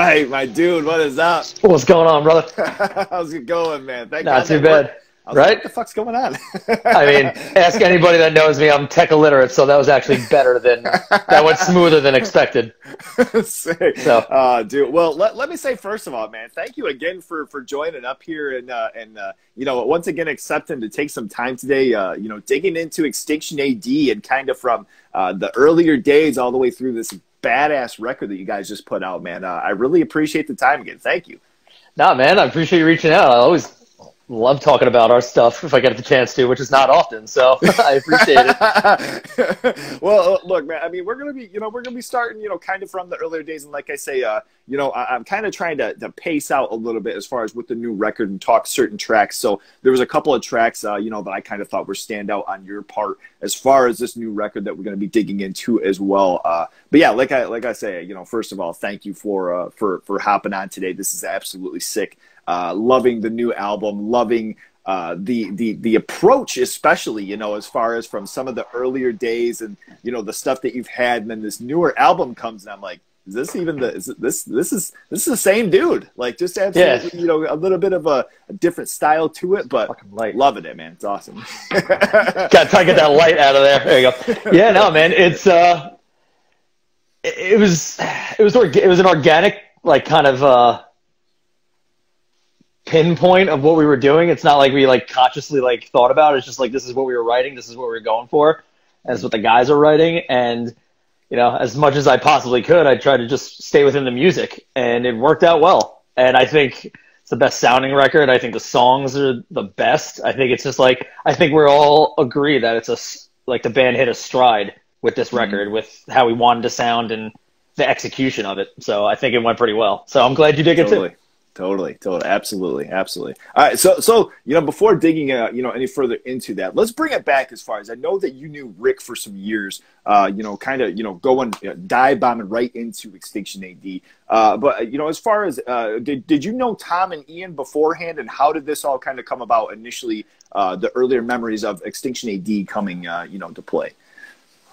right, my dude. What is up? What's going on, brother? How's it going, man? Thank Not God too that bad, worked. I was like, right? what the fuck's going on? I mean, ask anybody that knows me. I'm tech illiterate, so that was actually better than that went smoother than expected. Sick. So, Dude. Well, let me say first of all, man, thank you again for joining up here and you know, once again accepting to take some time today. You know, digging into Extinction AD and kind of from the earlier days all the way through this badass record that you guys just put out, man. I really appreciate the time again. Thank you. nah, man, I appreciate you reaching out. I always love talking about our stuff if I get the chance to, which is not often. So I appreciate it. Well, look, man. I mean, we're gonna be starting, you know, kind of from the earlier days, and like I say, you know, I'm kind of trying to pace out a little bit as far as with the new record and talk certain tracks. So there was a couple of tracks, you know, that I kind of thought were standout on your part as far as this new record that we're going to be digging into as well. But yeah, like I say, you know, first of all, thank you for hopping on today. This is absolutely sick. Loving the new album, loving the approach, especially, you know, as far as from some of the earlier days and, you know, the stuff that you've had, and then this newer album comes and I'm like, is this even this is the same dude? Like, just absolutely, yeah. You know, a little bit of a different style to it, but loving it, man. It's awesome. Gotta get that light out of there. There you go. Yeah, no, man, it's it was an organic, like, kind of pinpoint of what we were doing. It's not like we like consciously like thought about it. It's just like, this is what we were writing, this is what we were going for, and it's what the guys are writing. And you know, as much as I possibly could, I tried to just stay within the music, and it worked out well. And I think it's the best sounding record. I think the songs are the best. I think it's just like, I think we're all agree that it's like the band hit a stride with this record, with how we wanted to sound and the execution of it. So I think it went pretty well. So I'm glad you dig it too. Totally. Absolutely. All right. So, you know, before digging, you know, any further into that, let's bring it back as far as I know that you knew Rick for some years, you know, kind of, you know, going dive bombing right into Extinction AD. But, you know, as far as, did you know Tom and Ian beforehand, and how did this all kind of come about initially, the earlier memories of Extinction AD coming, you know, to play?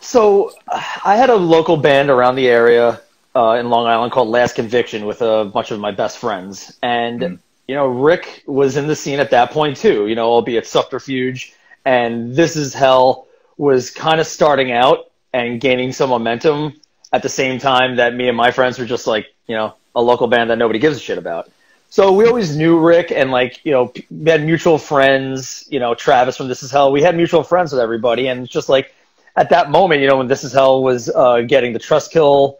So I had a local band around the area in Long Island called Last Conviction with a bunch of my best friends. And, you know, Rick was in the scene at that point too, you know, albeit Subterfuge. And This Is Hell was kind of starting out and gaining some momentum at the same time that me and my friends were just like, you know, a local band that nobody gives a shit about. So we always knew Rick, and like, you know, we had mutual friends, you know, Travis from This Is Hell. We had mutual friends with everybody. And it's just like, at that moment, you know, when This Is Hell was getting the Trustkill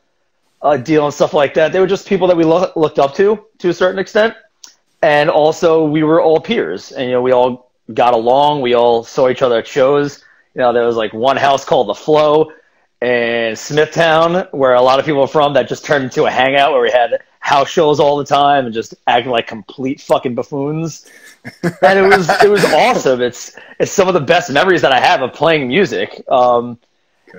deal and stuff like that, they were just people that we looked up to a certain extent. And also we were all peers, and, you know, we all got along. We all saw each other at shows. You know, there was like one house called The Flow in Smithtown where a lot of people were from, that just turned into a hangout where we had house shows all the time and just acting like complete fucking buffoons. And it was awesome. It's some of the best memories that I have of playing music. And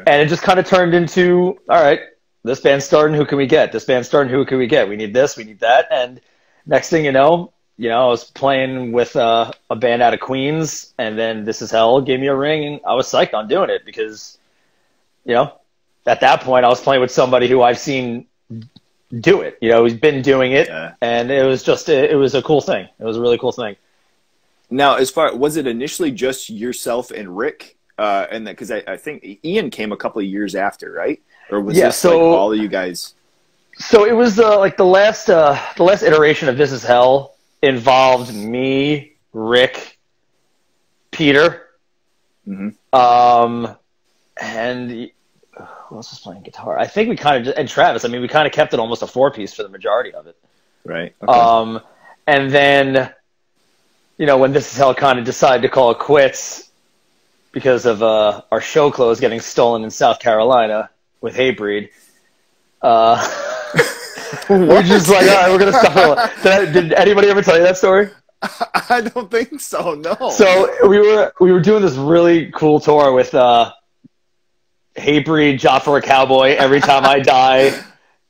it just kind of turned into, all right, this band's starting, who can we get? This band's starting, who can we get? We need this, we need that. And next thing you know, I was playing with a band out of Queens, and then This Is Hell gave me a ring, and I was psyched on doing it because, you know, at that point I was playing with somebody who I've seen do it. You know, he's been doing it, and it was just, it was a cool thing. It was a really cool thing. Now, was it initially just yourself and Rick? And that, because I think Ian came a couple of years after, right? Or was this like all of you guys? So it was like the last iteration of This Is Hell involved me, Rick, Peter, and who else was playing guitar? I think we kind of, and Travis. I mean, we kind of kept it almost a 4-piece for the majority of it. Right. Okay. And then, you know, when This Is Hell kind of decided to call it quits because of our show clothes getting stolen in South Carolina with Hatebreed, we're just like, all right, we're gonna stop. Did anybody ever tell you that story? I don't think so. No. So we were doing this really cool tour with Hatebreed, Job for a Cowboy, Every Time I Die,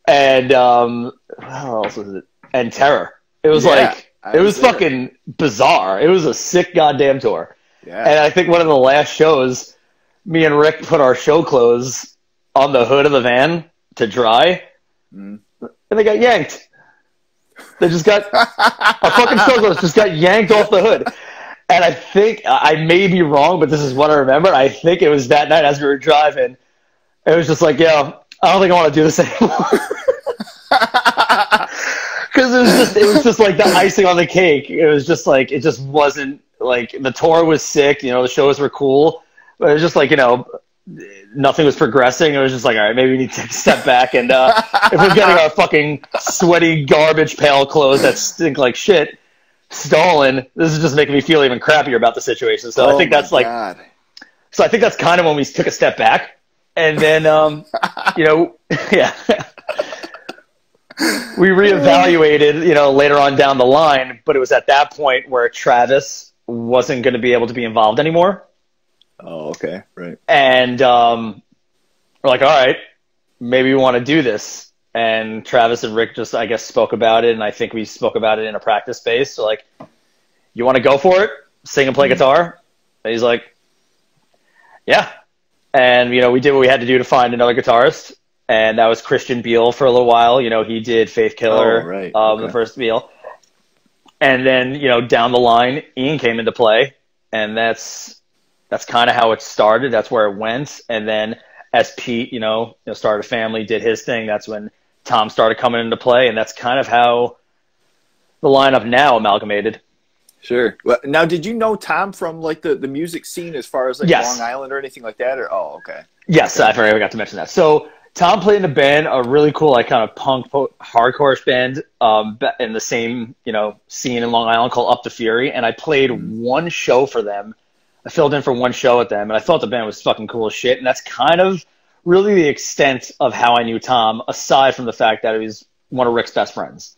and what else was it? And Terror. It was it was fucking bizarre. It was a sick goddamn tour. Yeah. And I think one of the last shows, me and Rick put our show clothes on the hood of the van to dry, and they got yanked. They just got a fucking Stone just got yanked off the hood. And I think I may be wrong, but this is what I remember. I think it was that night as we were driving. It was just like, yo, I don't think I want to do this anymore. Because it was just like the icing on the cake. It was just like, it just wasn't like, the tour was sick, you know, the shows were cool, but it was just like, you know, nothing was progressing. It was just like, all right, maybe we need to take a step back. And if we're getting our fucking sweaty garbage pail clothes that stink like shit stolen, this is just making me feel even crappier about the situation. So I think that's like, so I think that's kind of when we took a step back. And then, you know, yeah. We reevaluated, you know, later on down the line, but it was at that point where Travis wasn't going to be able to be involved anymore. Oh, okay, right. And we're like, all right, maybe we want to do this. And Travis and Rick just, I guess, spoke about it, and I think we spoke about it in a practice space. So, like, you want to go for it? Sing and play guitar? And he's like, yeah. And, you know, we did what we had to do to find another guitarist. And that was Christian Beale for a little while. You know, he did Faith Killer, the first Beale. And then, you know, down the line, Ian came into play. And that's kind of how it started. That's where it went. And then as Pete, you know, started a family, did his thing, that's when Tom started coming into play. And that's kind of how the lineup now amalgamated. Sure. Well, now, did you know Tom from, like, the music scene as far as, like, Long Island or anything like that? Or okay. Yes, I forgot to mention that. So Tom played in a band, a really cool, like, kind of punk hardcore band in the same, you know, scene in Long Island called Up the Fury. And I played one show for them. I filled in for one show with them, and I thought the band was fucking cool as shit. And that's kind of really the extent of how I knew Tom, aside from the fact that he was one of Rick's best friends.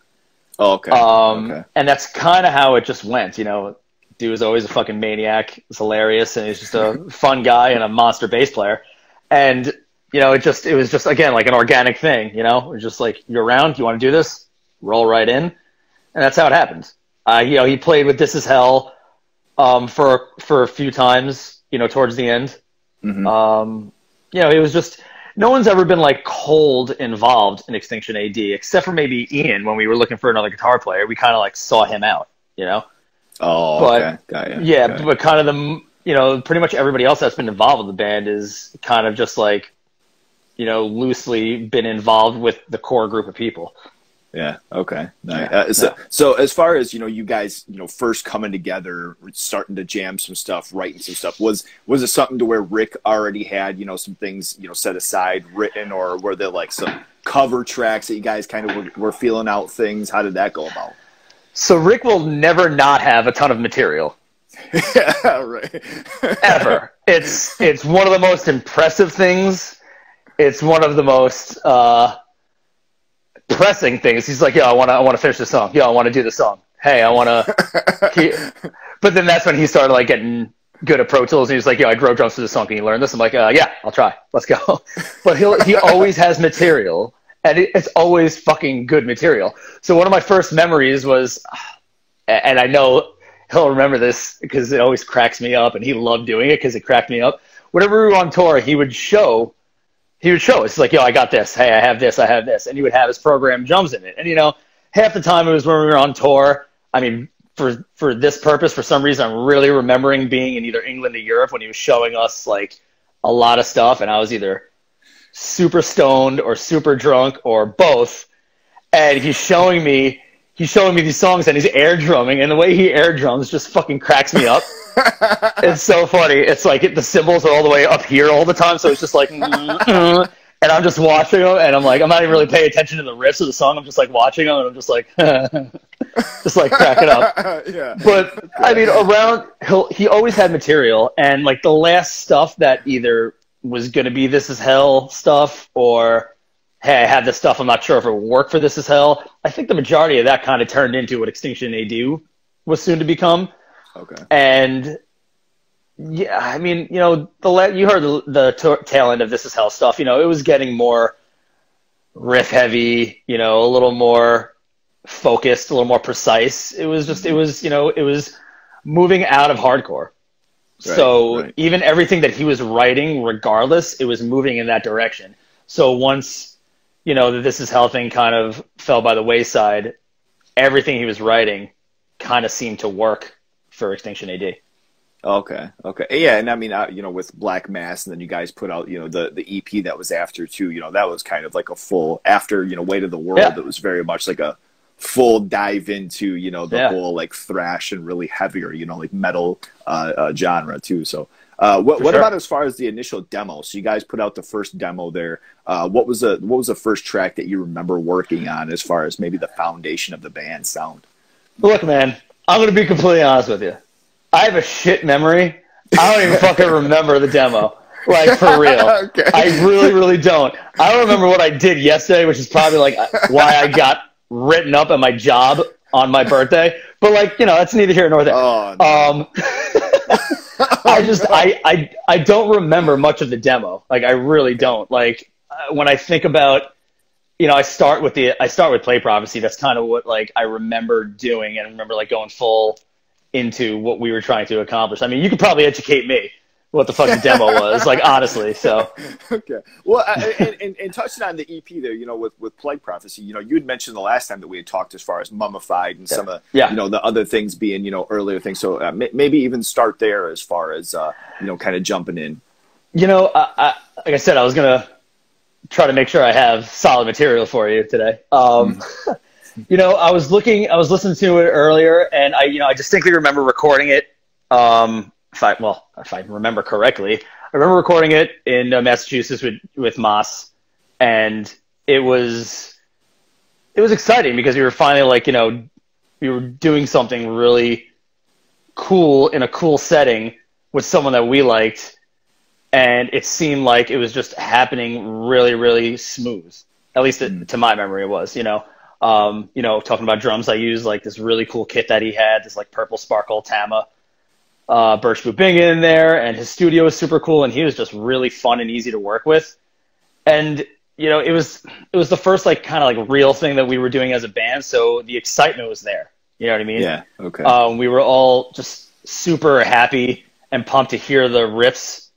Oh, okay. Okay. And that's kind of how it just went, you know. Dude was always a fucking maniac. He's hilarious, and he's just a fun guy and a monster bass player. And, you know, it was just, again, like an organic thing, you know. It was just like, you're around, you want to do this? Roll right in. And that's how it happened. You know, he played with This Is Hell for a few times, you know, towards the end. Mm-hmm. You know, it was just, no one's ever been, like, cold involved in Extinction AD, except for maybe Ian when we were looking for another guitar player. We kind of, like, saw him out, you know? Oh, but, okay. Got you. Yeah, okay. But kind of you know, pretty much everybody else that's been involved with the band is kind of just, like, you know, loosely been involved with the core group of people. Yeah. Okay. Nice. So as far as, you know, you guys, you know, first coming together, starting to jam some stuff, writing some stuff, was it something to where Rick already had, you know, some things, you know, set aside, written, or were there like some cover tracks that you guys kind of were feeling out things? How did that go about? So Rick will never not have a ton of material. Yeah, right. Ever. It's one of the most impressive things. It's one of the most pressing things. He's like, yo, I want to finish this song. Yo, I want to do the song. Hey, I want to. But then that's when he started, like, getting good at Pro Tools. And he was like, yo, I wrote drums for this song. Can you learn this? I'm like, yeah, I'll try. Let's go. But he always has material, and it's always fucking good material. So one of my first memories was, and I know he'll remember this because it always cracks me up, and he loved doing it because it cracked me up. Whenever we were on tour, he would show us, like, yo, I got this. Hey, I have this. And he would have his program drums in it. And, you know, half the time it was when we were on tour. I mean, for this purpose, for some reason, I'm really remembering being in either England or Europe when he was showing us, like, a lot of stuff. And I was either super stoned or super drunk or both. And he's showing me these songs, and he's air drumming. And the way he air drums just fucking cracks me up. It's so funny. It's like the cymbals are all the way up here all the time, so it's just like, and I'm just watching them, and I'm like, I'm not even really paying attention to the riffs of the song. I'm just like watching them, and I'm just like, just like cracking up. Yeah. But I mean, he always had material, and like the last stuff that either was going to be This Is Hell stuff, or hey, I have this stuff, I'm not sure if it will work for This Is Hell. I think the majority of that kind of turned into what Extinction AD was soon to become. Okay. And yeah, I mean, you know, you heard the tail end of This Is Hell stuff. You know, it was getting more riff heavy. You know, a little more focused, a little more precise. It was just, it was moving out of hardcore. Right, so even everything that he was writing, regardless, it was moving in that direction. So once, you know, the This Is Hell thing kind of fell by the wayside, everything he was writing kind of seemed to work for Extinction AD. Okay. Yeah, and I mean, with Black Mass, and then you guys put out, the EP that was after too. That was kind of like a full after, Weight of the World. Yeah. It was very much like a full dive into, the whole like thrash and really heavier, like metal genre too. So, what about as far as the initial demo? So you guys put out the first demo there. What was the first track that you remember working on as far as maybe the foundation of the band sound? Look, man, I'm gonna be completely honest with you. I have a shit memory. I don't even fucking remember the demo. Like, for real. Okay. I really, really don't. I don't remember what I did yesterday, which is probably, like, why I got written up at my job on my birthday. But, like, that's neither here nor there. Oh, no. I don't remember much of the demo. Like, I really don't. Like, when I think about, I start with Play Prophecy. That's kind of what, like, I remember doing, and I remember, like, going full into what we were trying to accomplish. I mean, you could probably educate me what the fuck the demo was, like, honestly. So okay. Well, and touching on the EP there, with Plague Prophecy, you had mentioned the last time that we had talked as far as Mummified and some of the other things being earlier things. So maybe even start there as far as kind of jumping in. Like I said, I was gonna try to make sure I have solid material for you today. I was listening to it earlier, and I distinctly remember recording it. If I remember correctly, I remember recording it in Massachusetts with Moss, and it was exciting because we were finally we were doing something really cool in a cool setting with someone that we liked, and it seemed like it was just happening really, really smooth. At least to my memory, it was. Talking about drums, I used like this really cool kit that he had, this like purple sparkle Tama, Birch Boot Bingham in there, and his studio was super cool, and he was just really fun and easy to work with. And it was the first like kind of like real thing that we were doing as a band, so the excitement was there. You know what I mean? Yeah. Okay. We were all just super happy and pumped to hear the riffs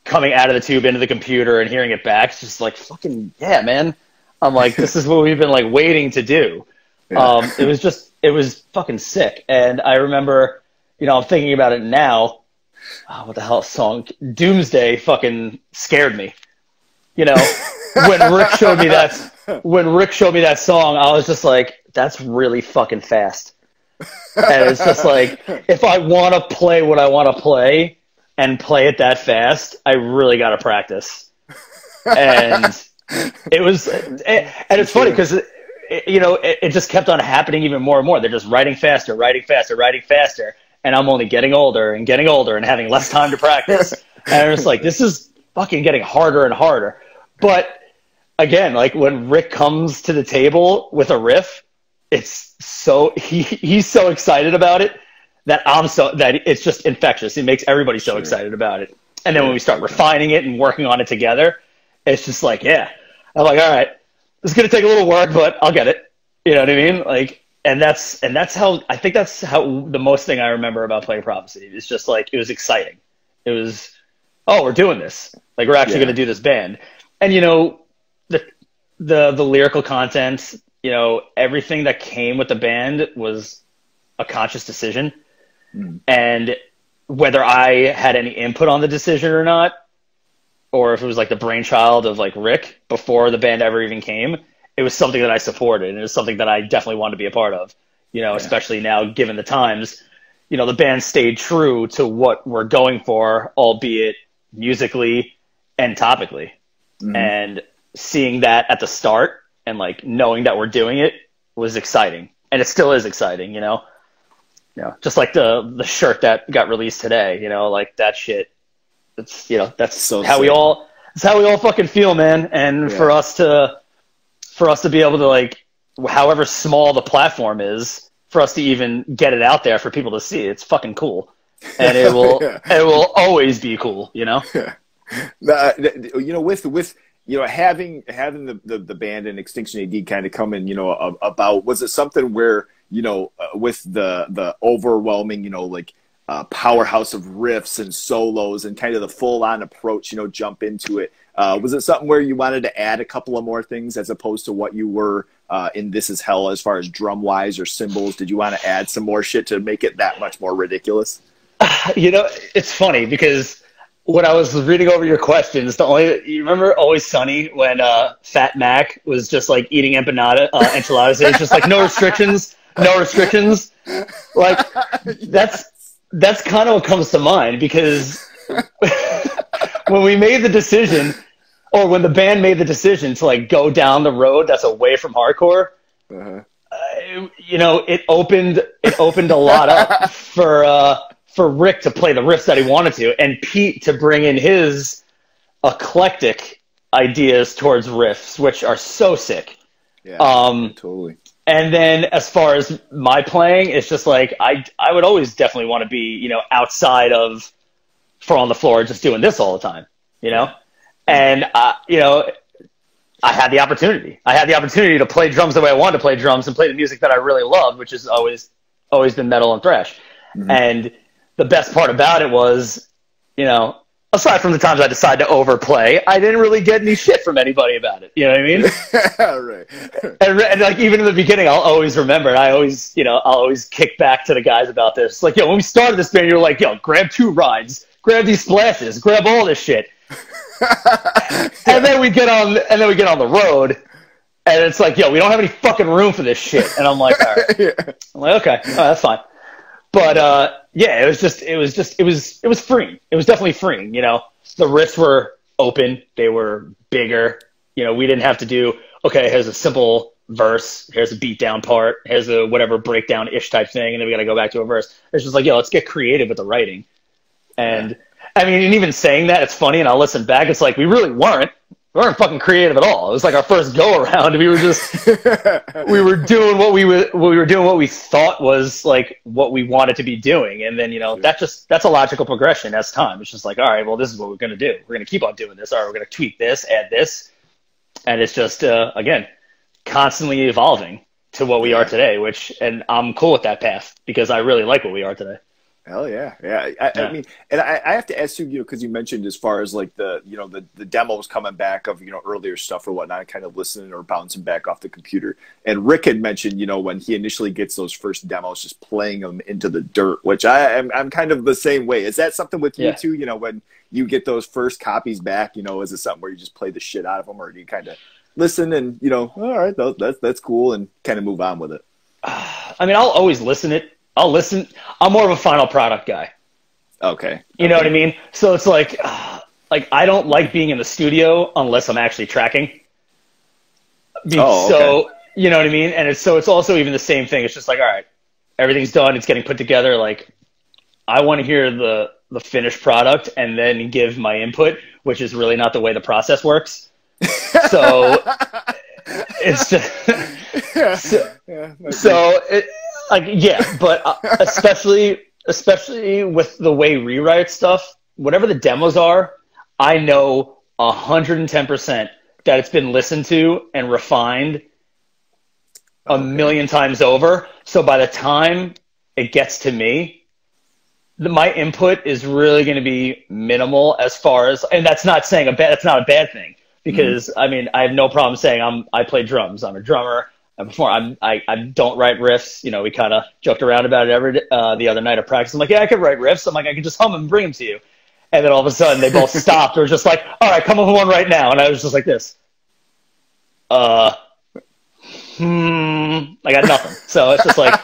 coming out of the tube into the computer and hearing it back. It's just like, fucking yeah, man. I'm like, this is what we've been like waiting to do. Yeah. It was fucking sick. And I remember, I'm thinking about it now. Oh, what the hell song? Doomsday fucking scared me. When Rick showed me that song, I was just like, that's really fucking fast. And it's just like, if I want to play what I want to play and play it that fast, I really got to practice. And it's funny because it just kept on happening even more and more. They're just writing faster, and I'm only getting older and having less time to practice. And I'm just like, this is fucking getting harder and harder. But again, like when Rick comes to the table with a riff, it's so he's so excited about it that it's just infectious. It makes everybody so excited about it. And then when we start refining it and working on it together, it's just like, yeah. I'm like, all right, it's gonna take a little work, but I'll get it. You know what I mean? Like, and that's how I think that's how the most thing I remember about Plague Prophecy. It's just like it was exciting. It was, oh, we're doing this. Like we're actually gonna do this band. And the lyrical content, everything that came with the band was a conscious decision. And whether I had any input on the decision or not, or if it was like the brainchild of like Rick before the band ever even came, it was something that I supported, and it was something that I definitely wanted to be a part of, especially now given the times, the band stayed true to what we're going for, albeit musically and topically. And seeing that at the start and like knowing that we're doing it was exciting, and it still is exciting, just like the shirt that got released today, like that shit. It's that's so how sick. It's how we all fucking feel, man. And for us to be able to like, however small the platform is, for us to even get it out there for people to see, it's fucking cool. And it will it will always be cool, With having the band and Extinction AD kind of coming, about, was it something where with the overwhelming, powerhouse of riffs and solos and kind of the full-on approach, jump into it. Was it something where you wanted to add a couple of more things as opposed to what you were in This Is Hell as far as drum wise or cymbals? Did you want to add some more shit to make it that much more ridiculous? You know, it's funny because when I was reading over your questions, you remember Always Sunny when Fat Mac was just like eating enchiladas? There's just like no restrictions, no restrictions. Like that's kind of what comes to mind because when we made the decision, or when the band made the decision to like go down the road that's away from hardcore, you know, it opened a lot up for Rick to play the riffs that he wanted to, and Pete to bring in his eclectic ideas towards riffs, which are so sick. Yeah, totally. And then as far as my playing, it's just like I would always definitely want to be, you know, outside of Four on the Floor, just doing this all the time, you know? And, you know, I had the opportunity. I had the opportunity to play drums the way I wanted to play drums and play the music that I really loved, which has always been metal and thrash. Mm-hmm. And the best part about it was, you know, aside from the times I decided to overplay, I didn't really get any shit from anybody about it. You know what I mean? Right. And like even in the beginning, I'll always remember. And I'll always kick back to the guys about this. Like, yo, when we started this band, you were like, yo, grab 2 rides, grab these splashes, grab all this shit. And then we get on the road, and it's like, yo, we don't have any fucking room for this shit. And I'm like, all right. I'm like, okay, all right, that's fine. But yeah, it was freeing. It was definitely freeing. You know, the riffs were open, they were bigger. You know, we didn't have to do, okay, here's a simple verse, here's a beat down part, here's a whatever breakdown ish type thing, and then we got to go back to a verse. It's just like, yo, let's get creative with the writing. And I mean, and even saying that, it's funny, and I'll listen back. It's like we really weren't fucking creative at all. It was like our first go around. We were just we were doing what we thought was like what we wanted to be doing, and then you know that's a logical progression as time. It's just like, all right, well, this is what we're gonna do. We're gonna keep on doing this. All right, we're gonna tweak this, add this, and it's just again constantly evolving to what we are today. And I'm cool with that path because I really like what we are today. Hell yeah. I mean, and I have to ask you, you know, because you mentioned as far as like the demos coming back of, you know, earlier stuff or whatnot, kind of listening or bouncing back off the computer. And Rick had mentioned, you know, when he initially gets those first demos, just playing them into the dirt, which I'm kind of the same way. Is that something with you too? You know, when you get those first copies back, you know, is it something where you just play the shit out of them, or do you kind of listen and, you know, all right, that's cool, and kind of move on with it? I mean, I'll always listen. I'm more of a final product guy. Okay. You know what I mean? So it's like I don't like being in the studio unless I'm actually tracking. So, you know what I mean? And it's also even the same thing. It's just like, all right, everything's done. It's getting put together. Like, I want to hear the finished product and then give my input, which is really not the way the process works. So it's just, but especially with the way rewrite stuff, whatever the demos are, I know 110% that it's been listened to and refined a million times over. So by the time it gets to me, my input is really going to be minimal as far as, and that's not saying that's not a bad thing, because I mean, I have no problem saying I play drums. I'm a drummer. I don't write riffs. You know, we kind of joked around about it the other night at practice. I'm like, yeah, I could write riffs. I'm like, I could just hum them and bring them to you. And then all of a sudden they both stopped. They were just like, all right, come up with one right now. And I was just like this. I got nothing. So it's just like,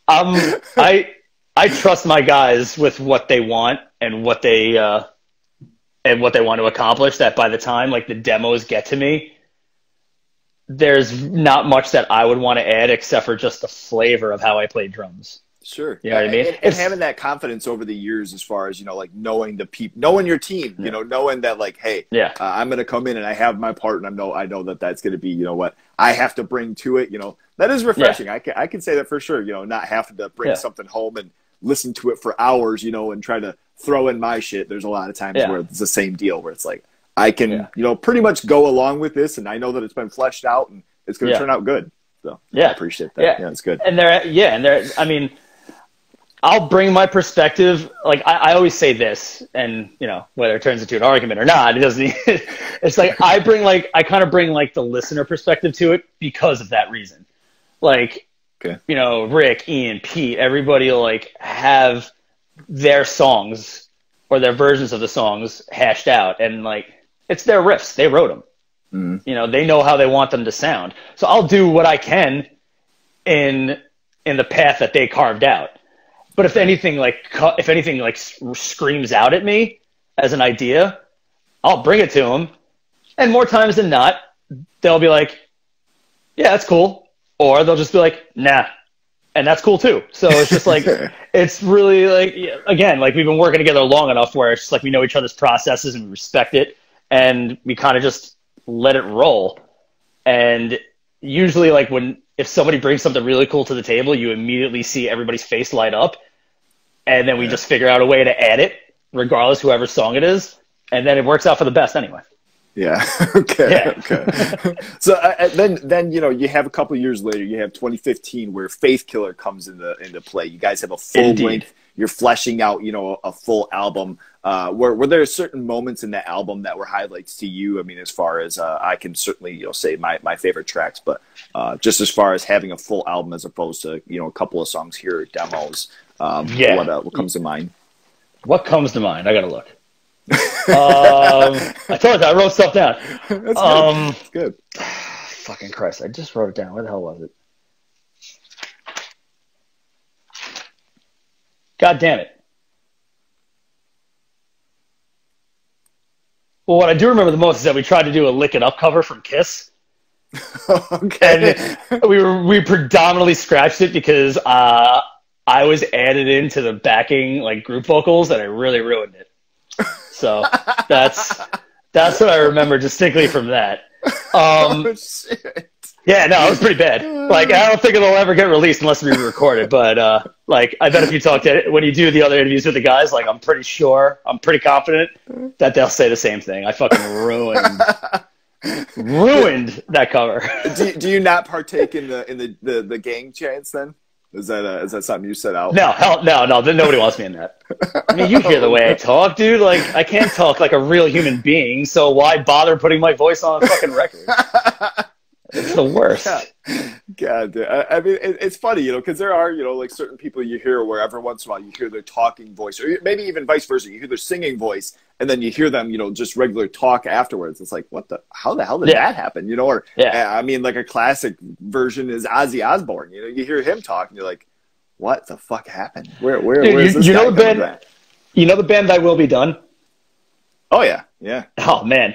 I trust my guys with what they want and what they want to accomplish, that by the time like the demos get to me, there's not much that I would want to add except for just the flavor of how I play drums. Sure. You know what I mean? And having that confidence over the years, as far as, you know, like knowing knowing your team, you know, knowing that like, hey, I'm going to come in and I have my part, and I know that that's going to be, you know, what I have to bring to it. You know, that is refreshing. I can say that for sure. You know, not having to bring something home and listen to it for hours, you know, and try to throw in my shit. There's a lot of times where it's the same deal, where it's like, I can, you know, pretty much go along with this, and I know that it's been fleshed out and it's going to turn out good. So I appreciate that. Yeah, it's good. And I mean, I'll bring my perspective. Like I always say this, and you know, whether it turns into an argument or not, it doesn't. It's like I kind of bring like the listener perspective to it because of that reason. Like, Okay. you know, Rick, Ian, Pete, everybody will like have their songs or their versions of the songs hashed out, and like it's their riffs. They wrote them. You know, they know how they want them to sound. So I'll do what I can in the path that they carved out. But if anything like screams out at me as an idea, I'll bring it to them. And more times than not, they'll be like, "Yeah, that's cool," or they'll just be like, "Nah," and that's cool too. So it's just like it's really like, again, like we've been working together long enough where it's just like we know each other's processes and we respect it, and we kind of just let it roll. And usually, like if somebody brings something really cool to the table, you immediately see everybody's face light up, and then we just figure out a way to add it, regardless whoever's song it is, and then it works out for the best anyway. Yeah. Okay. Yeah. Okay. So then you know, you have a couple of years later, you have 2015 where Faith Killer comes into play. You guys have a full length. You're fleshing out, you know, a full album. Were there certain moments in that album that were highlights to you? I mean, as far as I can certainly, you know, say my favorite tracks, but just as far as having a full album as opposed to, you know, a couple of songs here, demos. What comes to mind? What comes to mind? I gotta look. I told you I wrote stuff down. That's good. That's good. Fucking Christ! I just wrote it down. Where the hell was it? God damn it! Well, what I do remember the most is that we tried to do a "Lick It Up" cover from Kiss. Okay. And we predominantly scratched it because I was added into the backing like group vocals, and I really ruined it. So that's what I remember distinctly from that. Oh, shit. Yeah, no, it was pretty bad. Like, I don't think it'll ever get released unless we record it. But like, I bet if you talk to when you do the other interviews with the guys, like, I'm pretty confident that they'll say the same thing. I fucking ruined that cover. Do you not partake in the gang chants then? Is that something you set out? No, hell, no. Then nobody wants me in that. I mean, you hear the way I talk, dude. Like, I can't talk like a real human being, so why bother putting my voice on a fucking record? It's the worst. God, I mean, it's funny, you know, because there are, you know, like certain people you hear where every once in a while you hear their talking voice, or maybe even vice versa. You hear their singing voice, and then you hear them, you know, just regular talk afterwards. It's like, how the hell did that happen? You know, or I mean, like a classic version is Ozzy Osbourne. You know, you hear him talk, and you're like, what the fuck happened? Where is this guy coming back? You know the band I Will Be Done? Oh yeah, yeah. Oh man.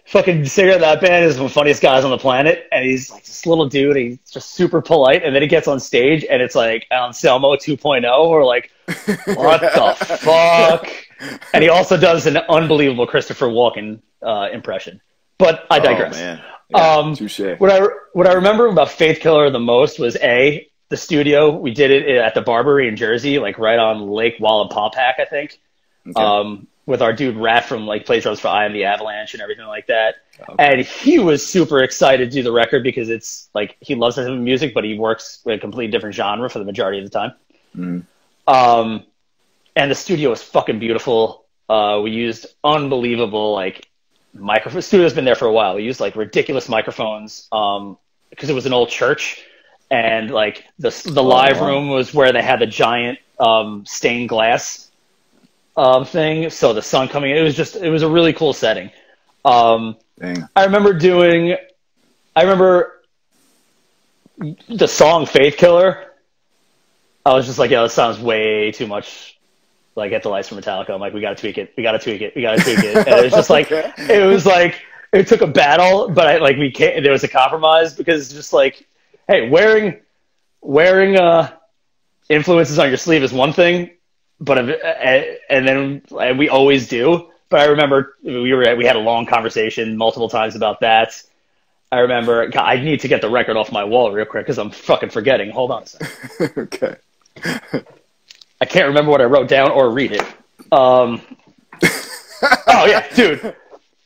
Fucking singer of that band is one of the funniest guys on the planet, and he's like this little dude. He's just super polite, and then he gets on stage, and it's like Anselmo 2.0, or like, what the fuck? And he also does an unbelievable Christopher Walken impression. But I digress. Oh, man. Yeah, touche. What I remember about Faith Killer the most was the studio. We did it at the Barbary in Jersey, like right on Lake Wallenpaupack, I think. Okay. With our dude Rat from like plays drums for I Am the Avalanche and everything like that. Okay. And he was super excited to do the record because it's like he loves his music, but he works with a completely different genre for the majority of the time. Mm. And the studio was fucking beautiful. We used unbelievable like microphone. The studio's been there for a while. We used like ridiculous microphones because it was an old church, and like the live room was where they had the giant stained glass thing, so the sun coming in, it was a really cool setting. I remember the song Faith Killer. I was just like, yeah, this sounds way too much like Get the Lights from Metallica. I'm like, we gotta tweak it. And it was just like it was like it took a battle, but there was a compromise because it's just like, hey, wearing influences on your sleeve is one thing, but and then we always do. But I remember we had a long conversation multiple times about that. I remember I need to get the record off my wall real quick because I'm fucking forgetting. Hold on a second. Okay. I can't remember what I wrote down or read it. Oh yeah, dude.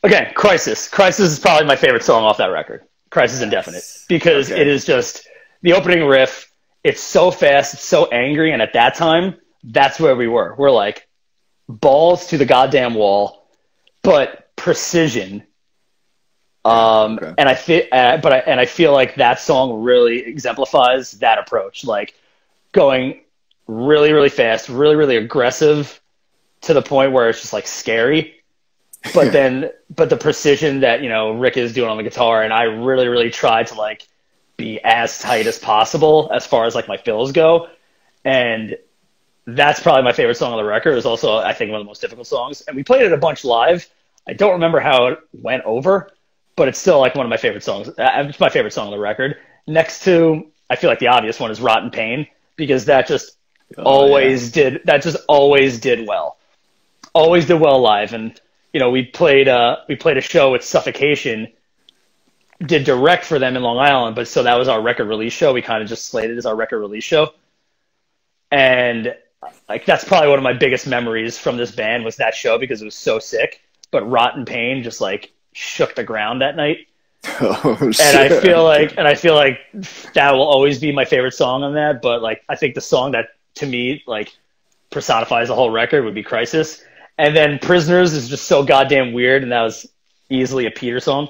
Again, Crisis. Crisis is probably my favorite song off that record. Crisis Indefinite, because it is just the opening riff. It's so fast, it's so angry, and at that time, that's where we were. We're like balls to the goddamn wall, but precision. Okay. And I feel like that song really exemplifies that approach, like going really, really fast, really, really aggressive to the point where it's just like scary. But but the precision that, you know, Rick is doing on the guitar, and I really, really tried to like be as tight as possible as far as like my fills go. And that's probably my favorite song on the record. It's also, I think, one of the most difficult songs. And we played it a bunch live. I don't remember how it went over, but it's still like one of my favorite songs. It's my favorite song on the record. Next to, I feel like the obvious one is Rotten Pain, because that just always did well. Always did well live. And, you know, we played a show with Suffocation, did direct for them in Long Island, but so that was our record release show. We kind of just slated as our record release show. And like, that's probably one of my biggest memories from this band was that show, because it was so sick. But Rotten Pain just like shook the ground that night. Oh, shit. And I feel like that will always be my favorite song on that. But like, I think the song that to me like personifies the whole record would be Crisis. And then Prisoners is just so goddamn weird, and that was easily a Peter song.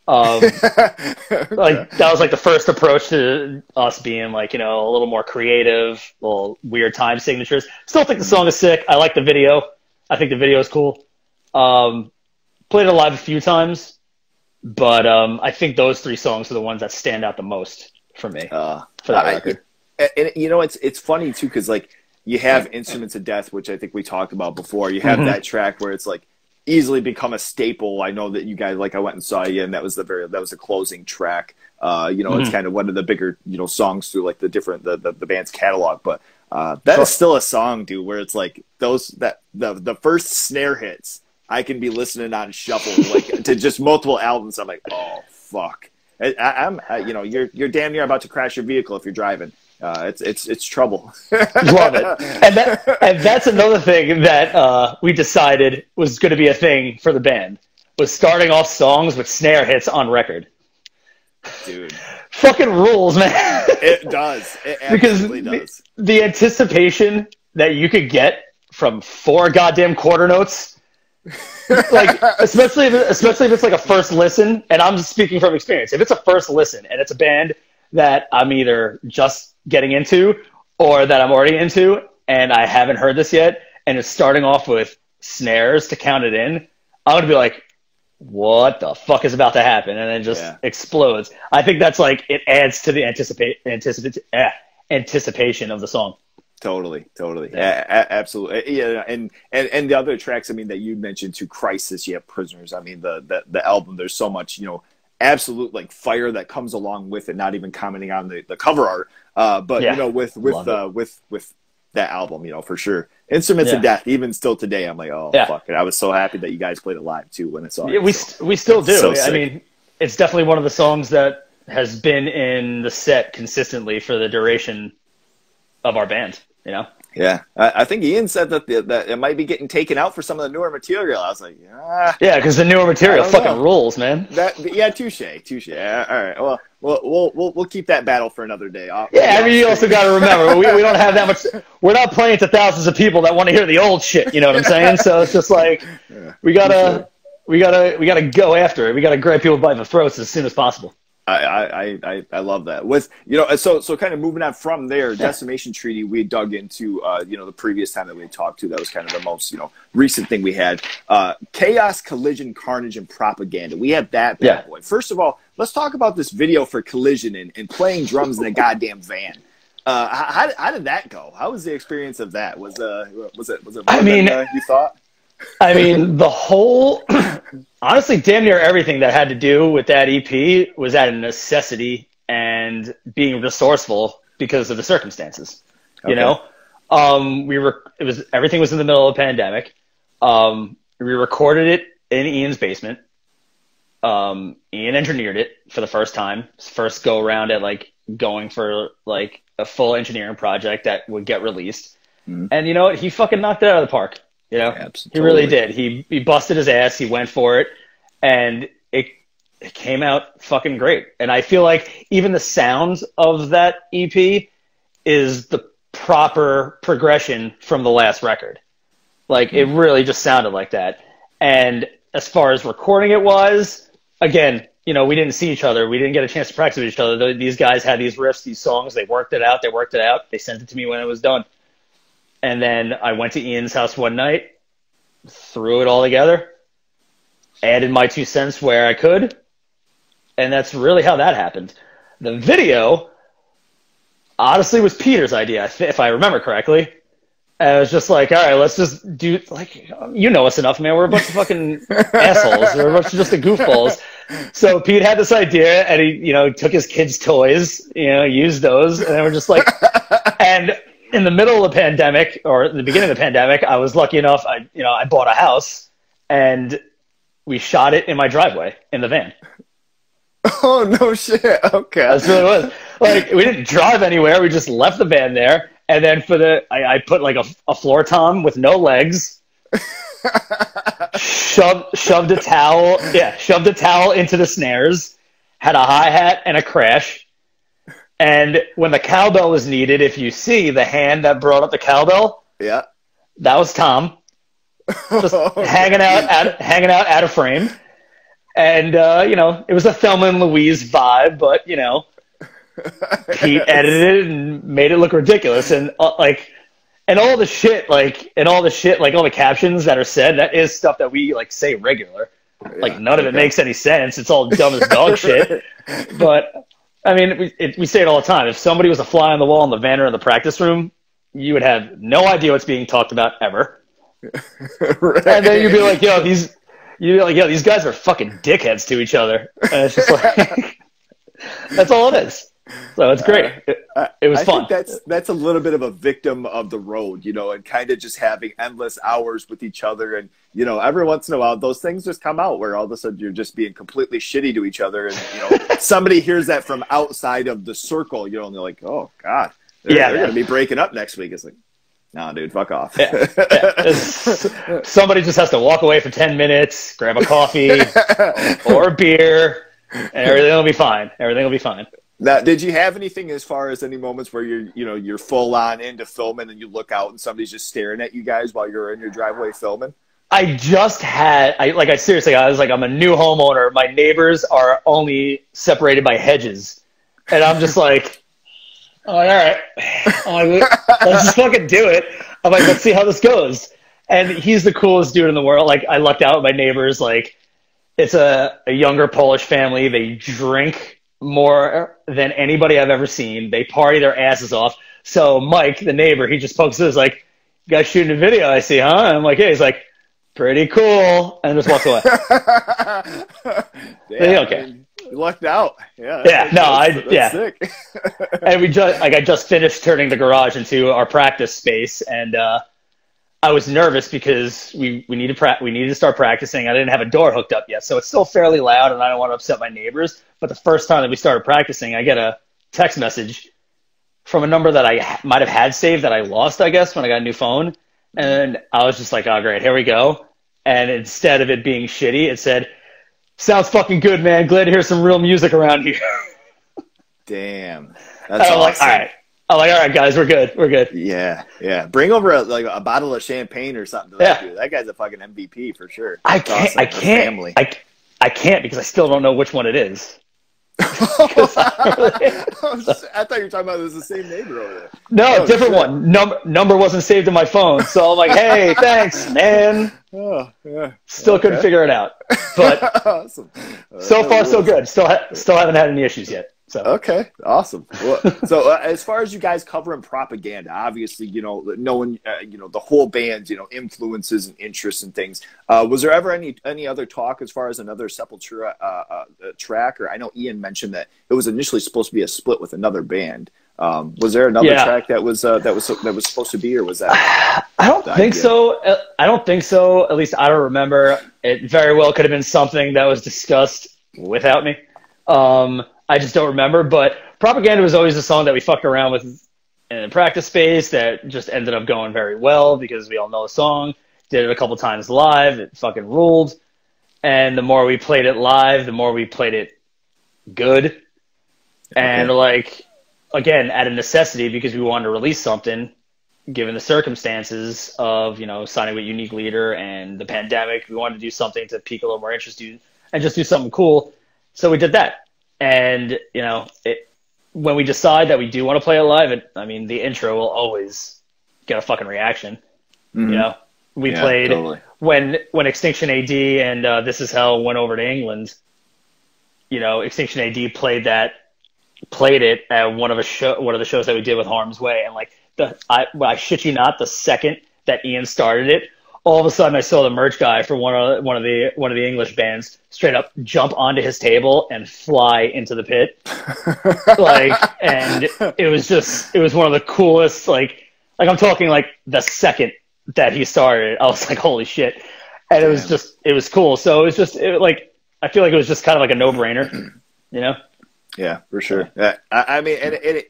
Like that was like the first approach to us being like, you know, a little more creative, little weird time signatures. Still think the song is sick. I like the video. I think the video is cool. Played it live a few times, but I think those three songs are the ones that stand out the most for me for that record. And you know, it's funny too, because like you have Instruments of Death, which I think we talked about before. You have that track where it's like easily become a staple. I know that you guys, like, I went and saw you, and that was the closing track. You know, it's kind of one of the bigger, you know, songs through like the band's catalog. But that is still a song, dude, where it's like the first snare hits I can be listening on shuffle like to just multiple albums. I'm like, oh fuck. I'm you know, you're damn near about to crash your vehicle if you're driving. It's trouble. Love it. And that's another thing that we decided was going to be a thing for the band, was starting off songs with snare hits on record. Dude. Fucking rules, man. It does. It absolutely does. The anticipation that you could get from 4 goddamn quarter notes, like especially if it's like a first listen, and I'm speaking from experience. If it's a first listen and it's a band that I'm either just getting into or that I'm already into and I haven't heard this yet, and it's starting off with snares to count it in, I'm going to be like, what the fuck is about to happen? And then just explodes. I think that's like, it adds to the anticipation of the song. Totally. Absolutely. Yeah, and the other tracks, I mean, that you mentioned too, Crisis, you have Prisoners. I mean, the album, there's so much, you know, absolute like fire that comes along with it, not even commenting on the cover art. But you know, with that album, you know, for sure. Instruments of Death, even still today, I'm like, oh fuck it. I was so happy that you guys played it live too when it's on. Yeah, we still do. So I mean, it's definitely one of the songs that has been in the set consistently for the duration of our band, you know? Yeah, I think Ian said that that it might be getting taken out for some of the newer material. I was like, yeah, because the newer material fucking rules, man. Touche. Yeah, all right. Well, we'll keep that battle for another day. I mean, you also got to remember we don't have that much. We're not playing to thousands of people that want to hear the old shit. You know what I'm saying? So it's just like we gotta go after it. We gotta grab people by the throats as soon as possible. I love that. With, you know, so kind of moving on from there, Decimation Treaty, we dug into, you know, the previous time that we talked to. That was kind of the most, you know, recent thing we had. Chaos, Collision, Carnage, and Propaganda. We have that bad boy. First of all, let's talk about this video for Collision and playing drums in a goddamn van. How did that go? How was the experience of that? Was it more than you thought? I mean, the whole, honestly, damn near everything that had to do with that EP was out of necessity and being resourceful because of the circumstances. You know, everything was in the middle of a pandemic. We recorded it in Ian's basement. Ian engineered it for the first time, his first go around at like going for like a full engineering project that would get released. And you know what? He fucking knocked it out of the park. You know, he really did. He busted his ass. He went for it, and it came out fucking great. And I feel like even the sounds of that EP is proper progression from the last record. Like, it really just sounded like that. And as far as recording it was, again, you know, we didn't see each other. We didn't get a chance to practice with each other. These guys had these riffs, these songs. They worked it out. They sent it to me when it was done. And then I went to Ian's house one night, threw it all together, added my 2 cents where I could, and that's really how that happened. The video, honestly, was Peter's idea, if I remember correctly. And I was just like, all right, let's just do, like, you know us enough, man. We're a bunch of fucking assholes. We're a bunch of just the goofballs. So Pete had this idea, and he, you know, took his kids' toys, you know, used those, and then we're just like, and in the middle of the pandemic, or in the beginning of the pandemic, I was lucky enough, I bought a house, and we shot it in my driveway in the van. Oh, no shit. Okay. That's what it was. Like, we didn't drive anywhere. We just left the van there. And then I put like a floor tom with no legs, shoved a towel into the snares, had a hi-hat and a crash. And when the cowbell was needed, if you see the hand that brought up the cowbell, yeah, that was Tom, just hanging out out of frame. And, you know, it was a Thelma and Louise vibe, but, you know, Pete edited it and made it look ridiculous. And, all the shit, all the captions that are said, that is stuff that we, like, say regular. Yeah, like, none of it makes any sense. It's all dumb as dog shit. But, I mean, we say it all the time. If somebody was a fly on the wall in the van or in the practice room, you would have no idea what's being talked about ever. Right. And then you'd be like, these guys are fucking dickheads to each other. And it's just like, that's all it is. So it's great. It was fun. I think that's a little bit of a victim of the road, you know, and kind of just having endless hours with each other. And, you know, every once in a while, those things just come out where all of a sudden you're just being completely shitty to each other. And, you know, somebody hears that from outside of the circle, you know, and they're like, oh, God, they're going to be breaking up next week. It's like, no, dude, fuck off. Yeah. Somebody just has to walk away for 10 minutes, grab a coffee or a beer, and everything will be fine. Everything will be fine. Now, did you have anything as far as any moments where you're full on into filming and you look out and somebody's just staring at you guys while you're in your driveway filming? I just had, I was like, I'm a new homeowner. My neighbors are only separated by hedges. And I'm just like, all right. I'm like, let's just fucking do it. I'm like, let's see how this goes. And he's the coolest dude in the world. Like, I lucked out with my neighbors. Like, it's a younger Polish family. They drink more than anybody I've ever seen. They party their asses off. So Mike, the neighbor, he just pokes us like, you guys shooting a video, I see, huh? And I'm like, yeah. He's like, pretty cool. And just walks away. Damn, okay. You lucked out. Yeah. Yeah. That's sick. And I just finished turning the garage into our practice space. And, I was nervous because we needed to start practicing. I didn't have a door hooked up yet, so it's still fairly loud, and I don't want to upset my neighbors. But the first time that we started practicing, I get a text message from a number that I might have had saved that I lost, I guess, when I got a new phone. And I was just like, oh, great, here we go. And instead of it being shitty, it said, sounds fucking good, man. Glad to hear some real music around here. Damn. That's awesome. Like, all right. I'm like, all right, guys, we're good. We're good. Yeah, yeah. Bring over a bottle of champagne or something to that dude. That guy's a fucking MVP for sure. I can't because I still don't know which one it is. I thought you were talking about it was the same neighbor over there. No, different one. Number wasn't saved in my phone, so I'm like, hey, thanks, man. Oh, yeah. Still couldn't figure it out, but awesome. So far so good. Still haven't had any issues yet. So. Okay, awesome. Well, so as far as you guys covering Propaganda, obviously, you know, knowing, the whole band's, influences and interests and things, was there ever any other talk as far as another Sepultura track? Or I know Ian mentioned that it was initially supposed to be a split with another band. Was there another track that was supposed to be, or was that? I don't think so. I don't think so. At least I don't remember. It very well could have been something that was discussed without me. I just don't remember, but Propaganda was always a song that we fucked around with in the practice space that just ended up going very well because we all know the song. Did it a couple times live. It fucking ruled. And the more we played it live, the more we played it good. And again, out of necessity, because we wanted to release something, given the circumstances of, you know, signing with Unique Leader and the pandemic. We wanted to do something to pique a little more interest and just do something cool. So we did that. And, you know, when we decide that we do want to play it live, I mean, the intro will always get a fucking reaction. Mm-hmm. You know, we played totally. when Extinction AD and This Is Hell went over to England. You know, Extinction AD played it at one of the shows that we did with Harm's Way, and like I shit you not, the second that Ian started it, all of a sudden I saw the merch guy for one of the English bands straight up jump onto his table and fly into the pit, and it was one of the coolest, like I'm talking like the second that he started, I was like, holy shit. And it was cool. So I feel like it was just kind of like a no-brainer, you know? Yeah, for sure. Yeah. I mean, and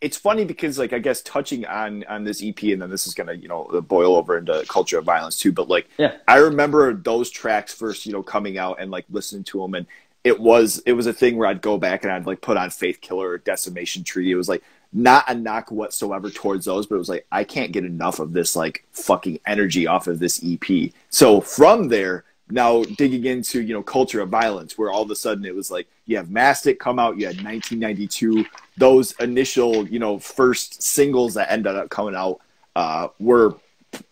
it's funny because, like, I guess touching on this EP, and then this is going to, you know, boil over into Culture of Violence too. But like, yeah. I remember those tracks first, you know, coming out and like listening to them. And it was a thing where I'd go back and I'd like put on Faith Killer or Decimation Tree. It was like, not a knock whatsoever towards those, but it was like, I can't get enough of this like fucking energy off of this EP. So from there, now digging into, you know, Culture of Violence, where all of a sudden it was like, you have Mastic come out, you had 1992, those initial, you know, first singles that ended up coming out were,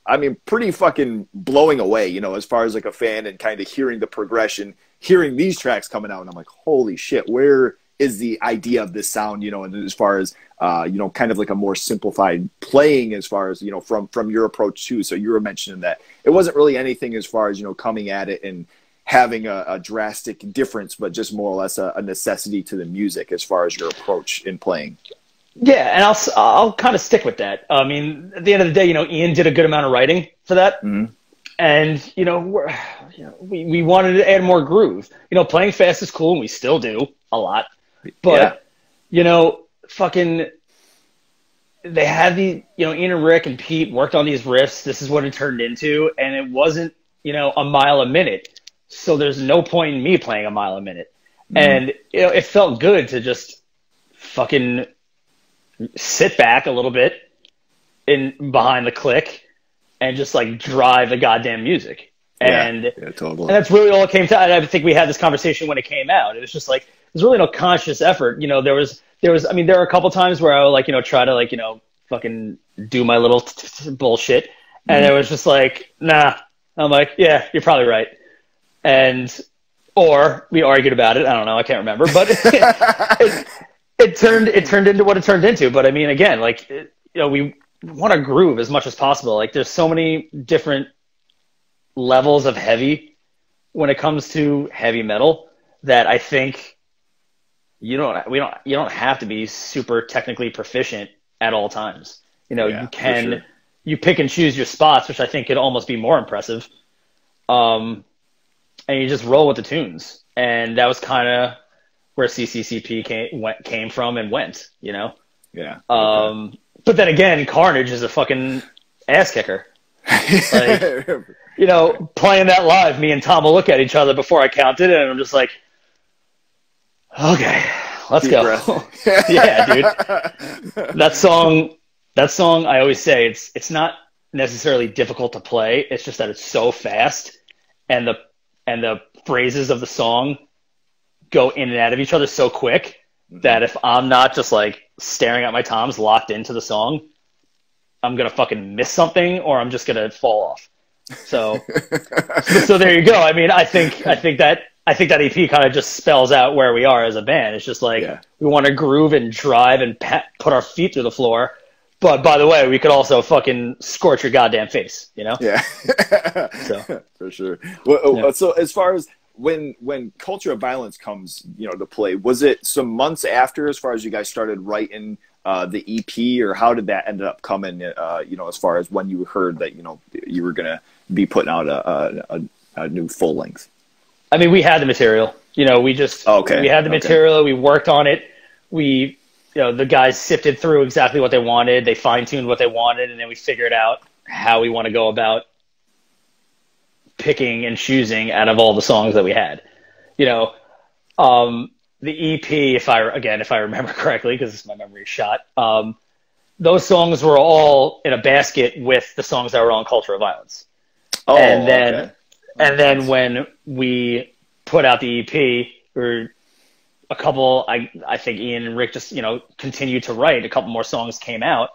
I mean, pretty fucking blowing away, you know, as far as like a fan and kind of hearing the progression, hearing these tracks coming out, and I'm like, holy shit, where is the idea of this sound, you know, and as far as, you know, kind of like a more simplified playing as far as, you know, from your approach too. So you were mentioning that it wasn't really anything as far as, you know, coming at it and having a drastic difference, but just more or less a necessity to the music as far as your approach in playing. Yeah, and I'll kind of stick with that. I mean, at the end of the day, you know, Ian did a good amount of writing for that. Mm-hmm. And, you know, we wanted to add more groove. You know, playing fast is cool, and we still do a lot. But, you know, fucking, they had you know, Ian and Rick and Pete worked on these riffs. This is what it turned into. And it wasn't, you know, a mile a minute. So there's no point in me playing a mile a minute. Mm-hmm. And, you know, it felt good to just fucking sit back a little bit behind the click and just like drive the goddamn music. And, totally. And that's really all it came to. And I think we had this conversation when it came out. It was just like, there's really no conscious effort. You know, there was, I mean, there were a couple times where I would like, you know, try to like, you know, fucking do my little bullshit. And it was just like, nah. I'm like, yeah, you're probably right. Or we argued about it. I don't know. I can't remember, but it turned into what it turned into. But I mean, again, like, you know, we want to groove as much as possible. Like there's so many different levels of heavy when it comes to heavy metal that I think you don't have to be super technically proficient at all times. You know, you can, you pick and choose your spots, which I think could almost be more impressive. And you just roll with the tunes. And that was kind of where CCCP came from and went, you know? Yeah. But then again, Carnage is a fucking ass kicker. Like, you know, playing that live, me and Tom will look at each other before I counted, and I'm just like, okay, let's go. Yeah, dude. That song, I always say it's not necessarily difficult to play. It's just that it's so fast, and the phrases of the song go in and out of each other so quick that if I'm not just like staring at my toms locked into the song, I'm gonna fucking miss something, or I'm just gonna fall off. So there you go. I mean, I think that EP kind of just spells out where we are as a band. It's just like, we want to groove and drive and put our feet through the floor. But by the way, we could also fucking scorch your goddamn face, you know? Yeah. So. For sure. Well, so as far as when Culture of Violence comes, you know, to play, was it some months after, as far as you guys started writing the EP, or how did that end up coming, you know, as far as when you heard that, you know, you were going to be putting out a new full length? I mean, we had the material, you know, we had the material, we worked on it. You know, the guys sifted through exactly what they wanted. They fine-tuned what they wanted, and then we figured out how we want to go about picking and choosing out of all the songs that we had. You know, the EP, if I remember correctly, because my memory is shot. Those songs were all in a basket with the songs that were on Culture of Violence. Oh, and then okay. and then when we put out the EP, or a couple, I think Ian and Rick just continued to write. A couple more songs came out,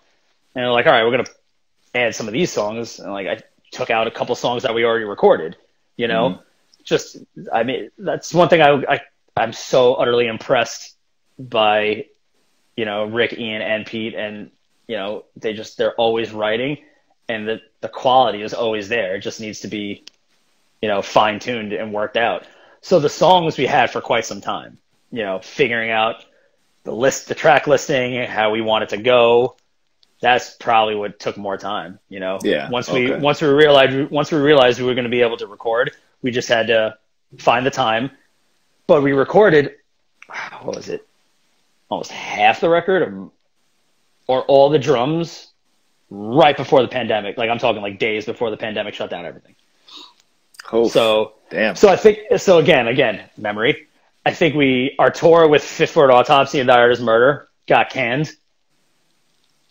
and they're like, all right, we're gonna add some of these songs. And like I took out a couple songs that we already recorded. Just I mean that's one thing I'm so utterly impressed by. Rick, Ian, and Pete, and they're always writing, and the quality is always there. It just needs to be, fine tuned and worked out. So the songs we had for quite some time, figuring out the track listing, how we want it to go. That's probably what took more time, Yeah. Once we realized we were going to be able to record, we just had to find the time. But we recorded, what was it? Almost half the record or all the drums right before the pandemic. Like I'm talking like days before the pandemic shut down everything. Oh, so damn. So I think again, memory. I think our tour with Fifth Ward Autopsy and Die Artist Murder got canned.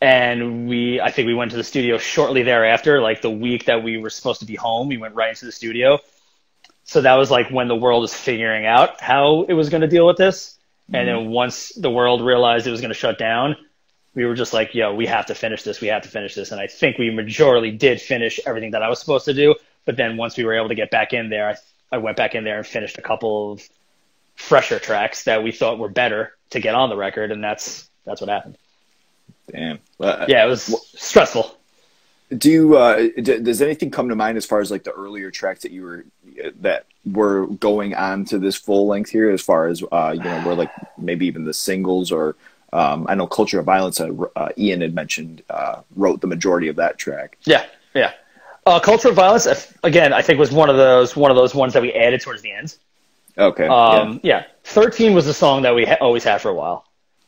And I think we went to the studio shortly thereafter, like the week that we were supposed to be home, we went right into the studio. So that was like when the world was figuring out how it was going to deal with this. And then once the world realized it was going to shut down, we were just like, yo, we have to finish this. We have to finish this. And I think we majorly did finish everything that I was supposed to do. But then once we were able to get back in there, I went back in there and finished a couple of fresher tracks that we thought were better to get on the record. And that's what happened. Damn. Yeah, it was stressful. Does anything come to mind as far as like the earlier tracks that were going on to this full length here, as far as where like maybe even the singles, or I know Culture of Violence, Ian had mentioned, wrote the majority of that track. Yeah. Culture of Violence, again, I think was one of those ones that we added towards the end. Okay. Yeah. 13 was a song that we always had for a while.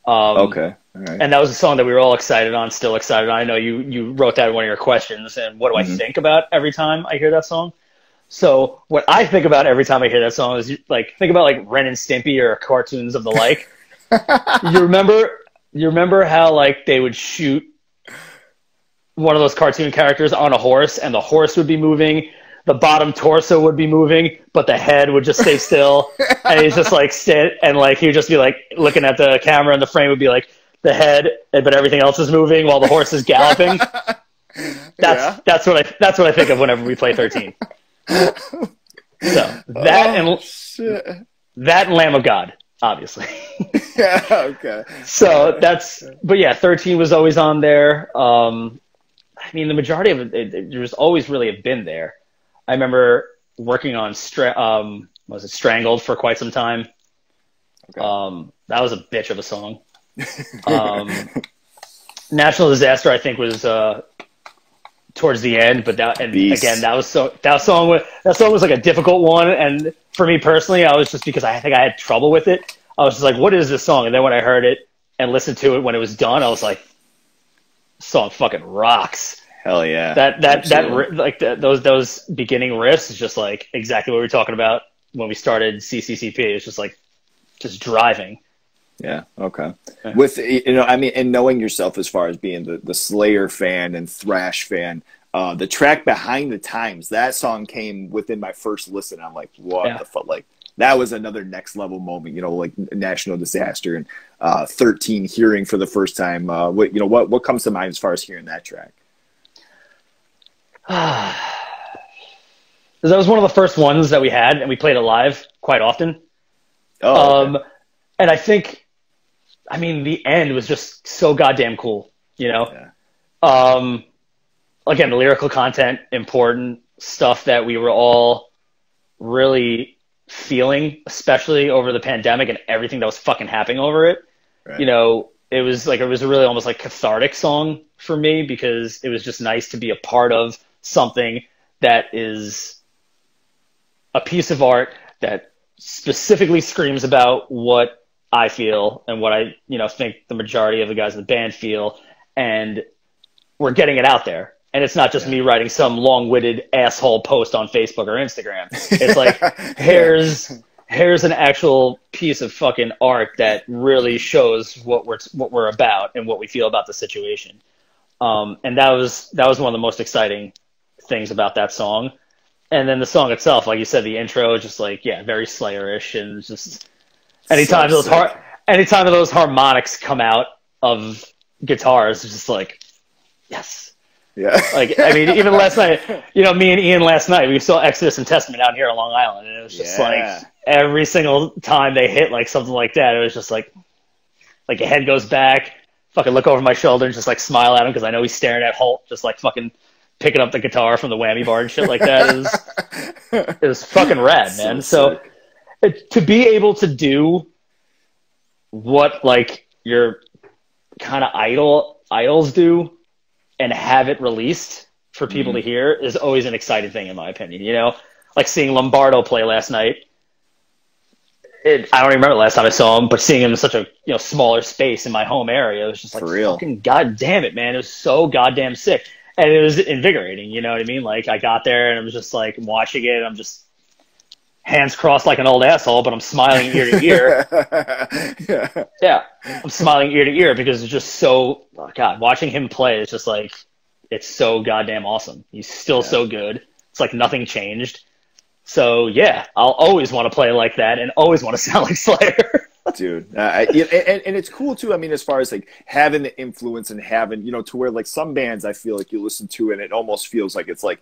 Okay. All right. And that was a song that we were all excited on, still excited on. I know you wrote that in one of your questions, and what do I think about every time I hear that song? So what I think about every time I hear that song is like, think about like Ren and Stimpy or cartoons of the like. You remember how like they would shoot one of those cartoon characters on a horse, and the horse would be moving, the bottom torso would be moving, but the head would just stay still, and he'd just like sit, and like he would just be like looking at the camera, and the frame would be like the head, but everything else is moving while the horse is galloping. That's what I think of whenever we play 13. So that and Lamb of God, obviously. Yeah. Okay. So but yeah, 13 was always on there. I mean, the majority of it just always really have been there. I remember working on Strangled for quite some time. Okay. That was a bitch of a song. National Disaster, I think, was towards the end, but that song was like a difficult one, and for me personally, I was just, because I think I had trouble with it. I was just like, what is this song? And then when I heard it and listened to it when it was done, I was like, this song fucking rocks. Hell yeah. Those beginning riffs is just like exactly what we were talking about when we started CCCP. It's just like just driving. Yeah. Okay. With, I mean, and knowing yourself as far as being the Slayer fan and thrash fan, the track Behind the Times, that song came within my first listen. I'm like, what the fuck? Like, that was another next level moment, like National Disaster and 13 hearing for the first time. What comes to mind as far as hearing that track? That was one of the first ones that we had, and we played it live quite often. Oh, okay. And I think, I mean, the end was just so goddamn cool, Yeah. Again, the lyrical content, important stuff that we were all really feeling, especially over the pandemic and everything that was fucking happening over it. Right. It was a really almost like cathartic song for me, because it was just nice to be a part of something that is a piece of art that specifically screams about what I feel and what I, think the majority of the guys in the band feel, and we're getting it out there. And it's not just me writing some long-witted asshole post on Facebook or Instagram. It's like, here's here's an actual piece of fucking art that really shows what we're about and what we feel about the situation. And that was one of the most exciting things about that song. And then the song itself, like you said, the intro, just like, yeah, very Slayer-ish, and just anytime those harmonics come out of guitars, it's just like, yes. Yeah. Like, I mean, even last night, me and Ian last night, we saw Exodus and Testament out here on Long Island, and it was just like every single time they hit like something like that, it was just like your head goes back, fucking look over my shoulder and just like smile at him because I know he's staring at Holt, just like fucking picking up the guitar from the whammy bar and shit like that. It was fucking rad, man. So to be able to do what like your kind of idols do and have it released for people to hear is always an exciting thing, in my opinion. Like seeing Lombardo play last night. I don't even remember the last time I saw him, but seeing him in such a smaller space in my home area, it was just like, fucking goddamn it, man. It was so goddamn sick. And it was invigorating, you know what I mean? Like, I got there and I was just like watching it, and I'm just hands crossed like an old asshole, but I'm smiling ear to ear. Yeah, I'm smiling ear to ear because it's just so, God, watching him play, it's just like, it's so goddamn awesome. He's still so good. It's like nothing changed. So, yeah, I'll always want to play like that and always want to sound like Slayer. Dude, and it's cool too. I mean, as far as like having the influence and having, to where like some bands I feel like you listen to and it almost feels like it's like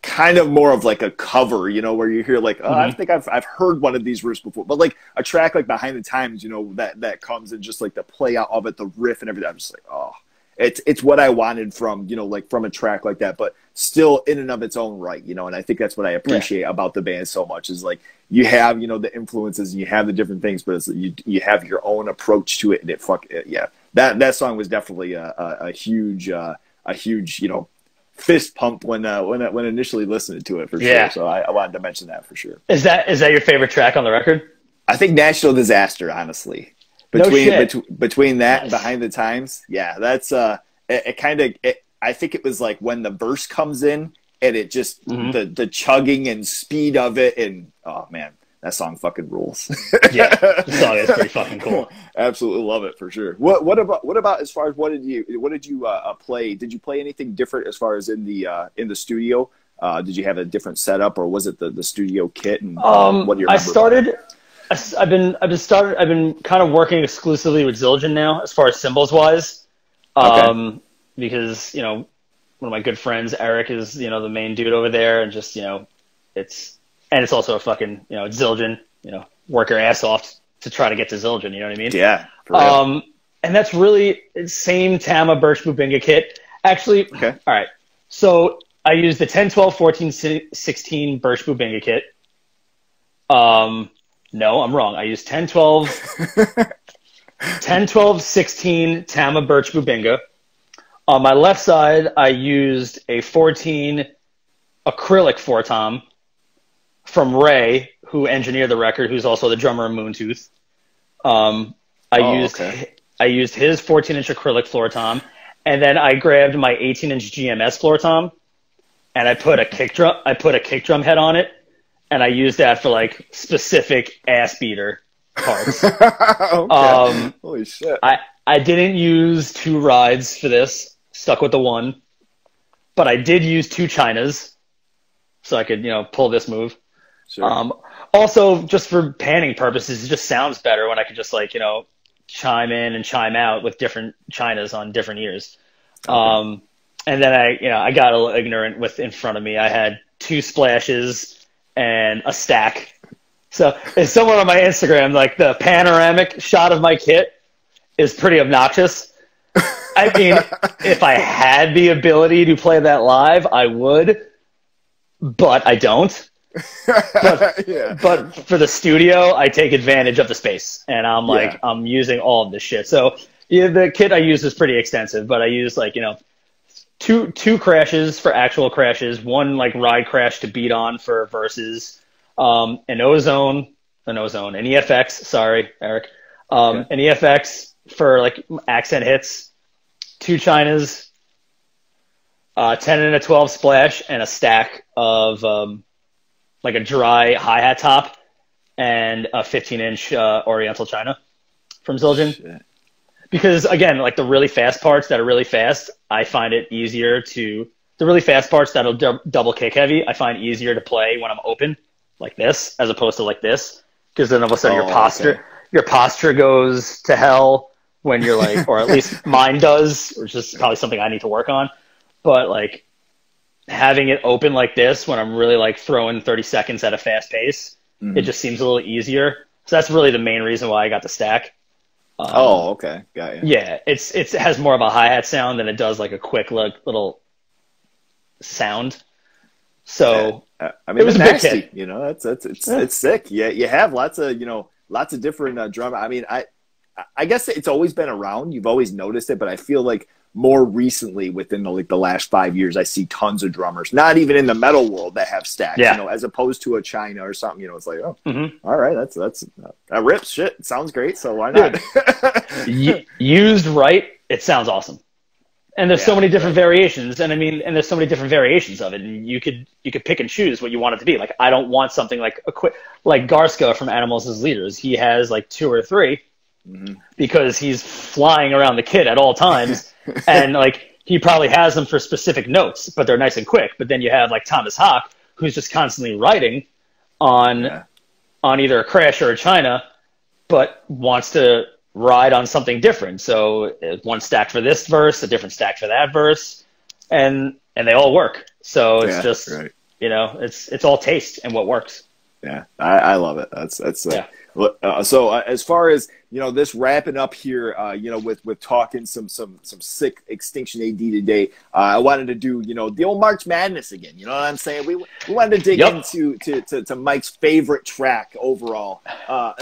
kind of more of like a cover, where you hear like, oh, I think I've heard one of these riffs before, but like a track like Behind the Times, that comes and just like the play out of it, the riff and everything. I'm just like, oh, it's what I wanted from, like from a track like that, but still in and of its own right, and I think that's what I appreciate about the band so much is like you have, the influences and you have the different things, but it's, you have your own approach to it, and that song was definitely a huge, fist pump when initially listening to it for sure. So I wanted to mention that for sure. Is that your favorite track on the record? I think National Disaster, honestly. Between that and Behind the Times, that's I think it was like when the verse comes in and it just the chugging and speed of it, and oh man, that song fucking rules. Yeah, the song is pretty fucking cool. Absolutely love it for sure. What about as far as what did you play? Did you play anything different as far as in the studio? Did you have a different setup, or was it the studio kit? And what do you remember? I've been kind of working exclusively with Zildjian now, as far as cymbals wise. Because one of my good friends, Eric, is the main dude over there, and just it's also a fucking it's Zildjian. Work your ass off to try to get to Zildjian. You know what I mean? Yeah. For real. And that's really same Tama Birch Bubinga kit. Actually, all right. So I used the 10, 12, 14, 16 Birch Bubinga kit. No, I'm wrong. I used 10, 12, 16 Tama Birch Bubinga. On my left side, I used a 14 acrylic four-tom from Ray, who engineered the record, who's also the drummer of Moontooth. I used his 14-inch acrylic floor tom, and then I grabbed my 18-inch GMS floor tom, and I put a kick drum head on it. And I used that for like specific ass beater parts. Holy shit! I didn't use two rides for this. Stuck with the one, but I did use two Chinas, so I could pull this move. Sure. Also, just for panning purposes, it just sounds better when I can just like chime in and chime out with different Chinas on different ears. And then I got a little ignorant with in front of me. I had two splashes and a stack. So it's somewhere on my Instagram, like the panoramic shot of my kit is pretty obnoxious. I mean, if I had the ability to play that live, I would, but I don't. But for the studio, I take advantage of the space, and I'm like, I'm using all of this shit. So the kit I use is pretty extensive, but I use like, two crashes for actual crashes, one like ride crash to beat on for verses, an EFX, sorry, Eric, an EFX for like accent hits, two Chinas, 10 and a 12 splash, and a stack of like a dry hi-hat top, and a 15-inch Oriental China from Zildjian. Shit. Because, again, like the really fast parts that are really fast, I find it easier to – the really fast parts that are double kick heavy, I find easier to play when I'm open like this as opposed to like this. Because then all of a sudden your posture goes to hell when you're like – or at least mine does, which is probably something I need to work on. But, like, having it open like this when I'm really, like, throwing 30 seconds at a fast pace, it just seems a little easier. So that's really the main reason why I got the stack. Okay. Got you. Yeah, it has more of a hi-hat sound than it does like a quick little sound. So I mean, it was a big nasty, hit. you know, it's sick. Yeah, you have lots of different drum. I mean, I guess it's always been around. You've always noticed it, but I feel like more recently, within the last 5 years, I see tons of drummers, not even in the metal world, that have stacks. Yeah. You know, as opposed to a China or something. You know, it's like, oh, all right, that rips. Shit, it sounds great. So why not? Used right, it sounds awesome. And there's so many different variations, and there's so many different variations of it, and you could pick and choose what you want it to be. Like, I don't want something like like Garska from Animals as Leaders. He has like 2 or 3 because he's flying around the kit at all times, and like he probably has them for specific notes, but they're nice and quick. But then you have like Thomas Hawk, who's just constantly writing on either a Crash or a China, but wants to ride on something different. So one stack for this verse, a different stack for that verse, and they all work. So it's you know, it's all taste and what works. Yeah, I love it. So as far as, you know, this wrapping up here, you know, with talking some sick Extinction AD today, I wanted to do, you know, the old March Madness again. You know what I'm saying? We wanted to dig into to Mike's favorite track overall.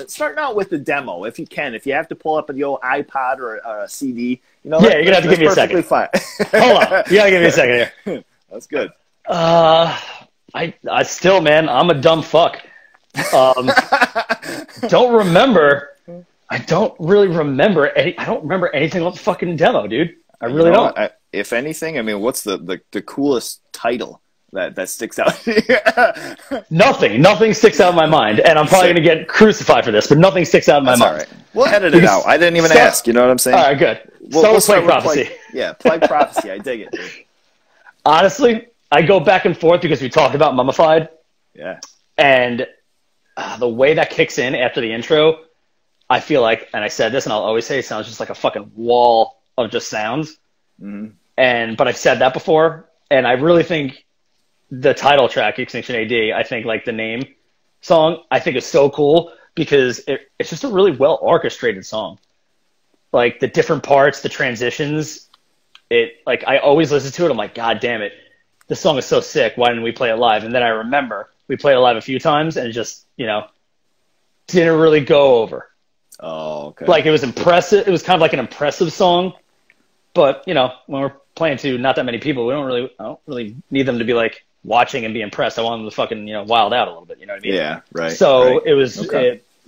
Starting out with the demo, if you have to pull up the old iPod or a CD. You know, you're gonna have to give me a second. Fine. Hold on, you gotta give me a second here. That's good. I still, man, I'm a dumb fuck. Don't remember. I don't really remember I don't remember anything about the fucking demo, dude. I really don't. If anything, I mean, what's the coolest title that sticks out? Nothing sticks out in my mind, and I'm probably gonna get crucified for this, but nothing sticks out in my mind. All right. We'll edit it out. I didn't even ask. You know what I'm saying? All right, good. We'll Plague Prophecy. Plague Prophecy. I dig it, dude. Honestly, I go back and forth because we talked about Mummified. Yeah. And the way that kicks in after the intro, I feel like, and I said this and I'll always say, it sounds just like a fucking wall of just sounds. But I've said that before, and I really think the title track, Extinction AD, I think like the name song, I think is so cool because it's just a really well orchestrated song. Like the different parts, the transitions, like I always listen to it. I'm like, God damn it, this song is so sick. Why didn't we play it live? And then I remember we played it live a few times and it just, you know, didn't really go over. Oh, okay. Like it was impressive. It was kind of like an impressive song, but you know, when we're playing to not that many people, I don't really need them to be like watching and be impressed. I want them to fucking, you know, wild out a little bit. You know what I mean? Yeah, right. So right. it was,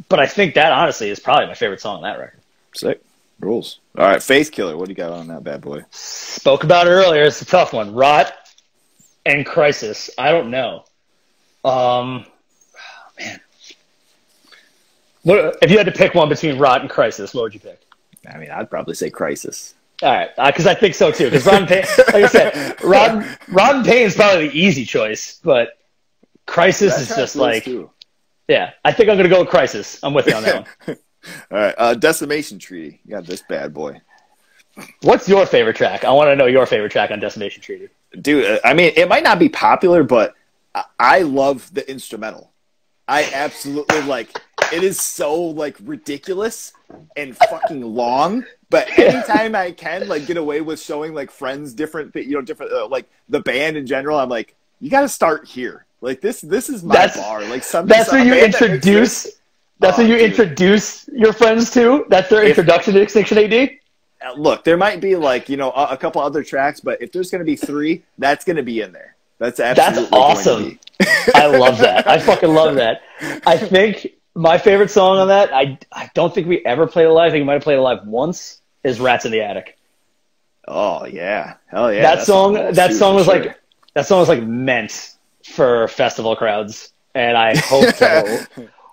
but I think that honestly is probably my favorite song on that record. Sick. Rules. All right, Faith Killer. What do you got on that bad boy? Spoke about it earlier. It's a tough one. Rot and Crisis. I don't know. Man. What if you had to pick one between Rot and Crisis? What would you pick? I mean, I'd probably say Crisis. All right, because I think so too. Because Rod and Pain, like I said, Rod and Pain is probably the easy choice, but Crisis is just like, yeah. I think I'm gonna go with Crisis. I'm with you on that one. All right, Decimation Treaty. You got this bad boy. What's your favorite track? I want to know your favorite track on Decimation Treaty. Dude, I mean, it might not be popular, but I love the instrumental. I absolutely like. It is so like ridiculous and fucking long. But anytime I can like get away with showing like friends different, like the band in general, I'm like, you got to start here. Like this is my bar. Like that's where you introduce. That's when you introduce your friends to. That's their introduction to Extinction AD. Look, there might be like, you know, a couple other tracks, but if there's going to be 3, that's going to be in there. That's absolutely awesome. I love that. I fucking love that. I think my favorite song on that, I don't think we ever played it live. I think we might have played it live once, is Rats in the Attic. Oh, yeah. Hell yeah. That song was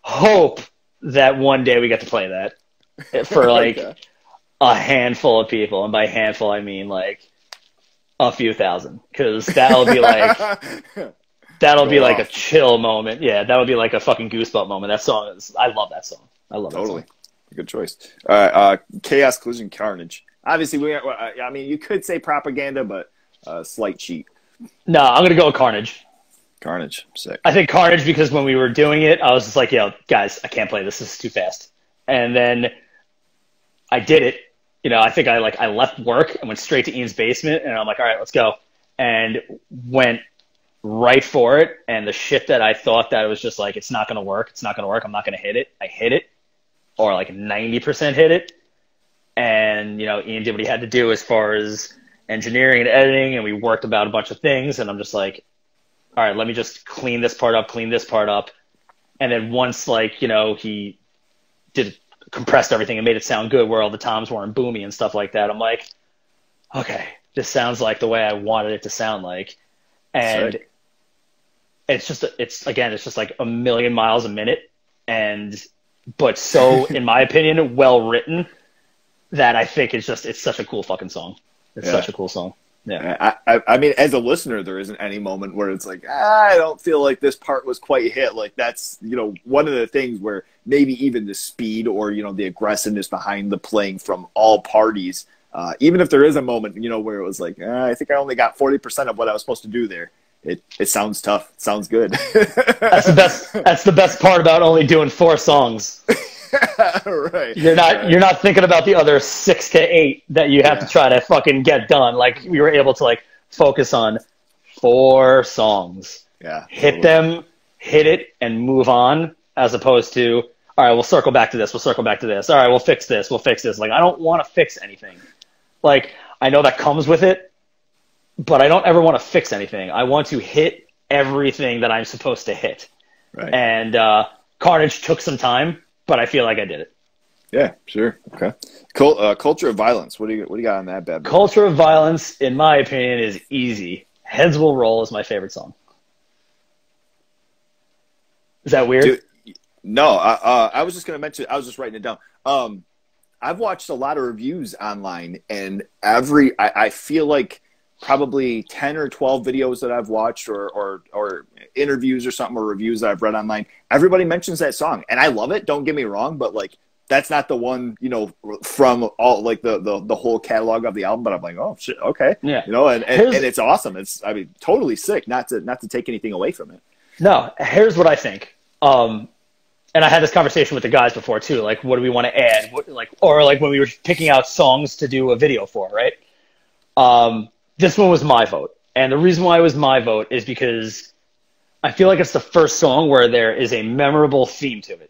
hope that one day we get to play that for like Okay. a handful of people, and by handful I mean like a few thousand, because that'll be like Go a off. chill moment. Yeah, that would be like a fucking goosebump moment. That song is, I love that song. I love that Totally. song. Good choice. All right. Chaos, Collision, Carnage. Obviously, I mean, you could say propaganda, but slight cheat. No, I'm gonna go with Carnage. Carnage. Sick. I think Carnage, because when we were doing it, I was just like, yo, guys, I can't play this. This is too fast. And then I did it. You know, I think I left work and went straight to Ian's basement, and I'm like, all right, let's go. And went right for it. And the shit that I thought that it was just like, it's not going to work. It's not going to work. I'm not going to hit it. I hit it, or like 90% hit it. And, you know, Ian did what he had to do as far as engineering and editing, and we worked about a bunch of things. And I'm just like, all right, let me just clean this part up. And then once, like, you know, he did compressed everything and made it sound good where all the toms weren't boomy and stuff like that, I'm like, okay, this sounds like the way I wanted it to sound like. And Sick. it's just like a million miles a minute, but so, in my opinion, well written, that I think it's such a cool fucking song. It's such a cool song. Yeah. I mean, as a listener, there isn't any moment where it's like, I don't feel like this part was quite hit. Like, that's, you know, one of the things where maybe even the speed or, you know, the aggressiveness behind the playing from all parties, even if there is a moment, you know, where it was like, I think I only got 40% of what I was supposed to do there. It sounds tough. It sounds good. That's the best part about only doing 4 songs. Right. You're not thinking about the other 6 to 8 that you have to try to fucking get done. Like, we were able to like focus on 4 songs. Yeah. Hit totally. them, hit it, and move on, as opposed to, all right, we'll circle back to this. We'll circle back to this. All right, we'll fix this. We'll fix this. Like, I don't want to fix anything. Like, I know that comes with it, but I don't ever want to fix anything. I want to hit everything that I'm supposed to hit. Right. And Carnage took some time, but I feel like I did it. Yeah, sure. Okay. Cool. Culture of Violence. What do you got on that bad boy? Culture of Violence, in my opinion, is easy. Heads Will Roll is my favorite song. Is that weird? Dude, no, I was just going to mention, I was just writing it down. I've watched a lot of reviews online, and I feel like probably 10 or 12 videos that I've watched or interviews or something, or reviews that I've read online, everybody mentions that song. And I love it, don't get me wrong, but like, that's not the one, you know, from all like the whole catalog of the album, but I'm like, oh shit, okay. Yeah. You know, and it's awesome. It's, I mean, totally sick, not to take anything away from it. No, here's what I think. And I had this conversation with the guys before too. Like, what do we want to add? Or when we were picking out songs to do a video for, right? This one was my vote. And the reason why it was my vote is because I feel like it's the first song where there is a memorable theme to it.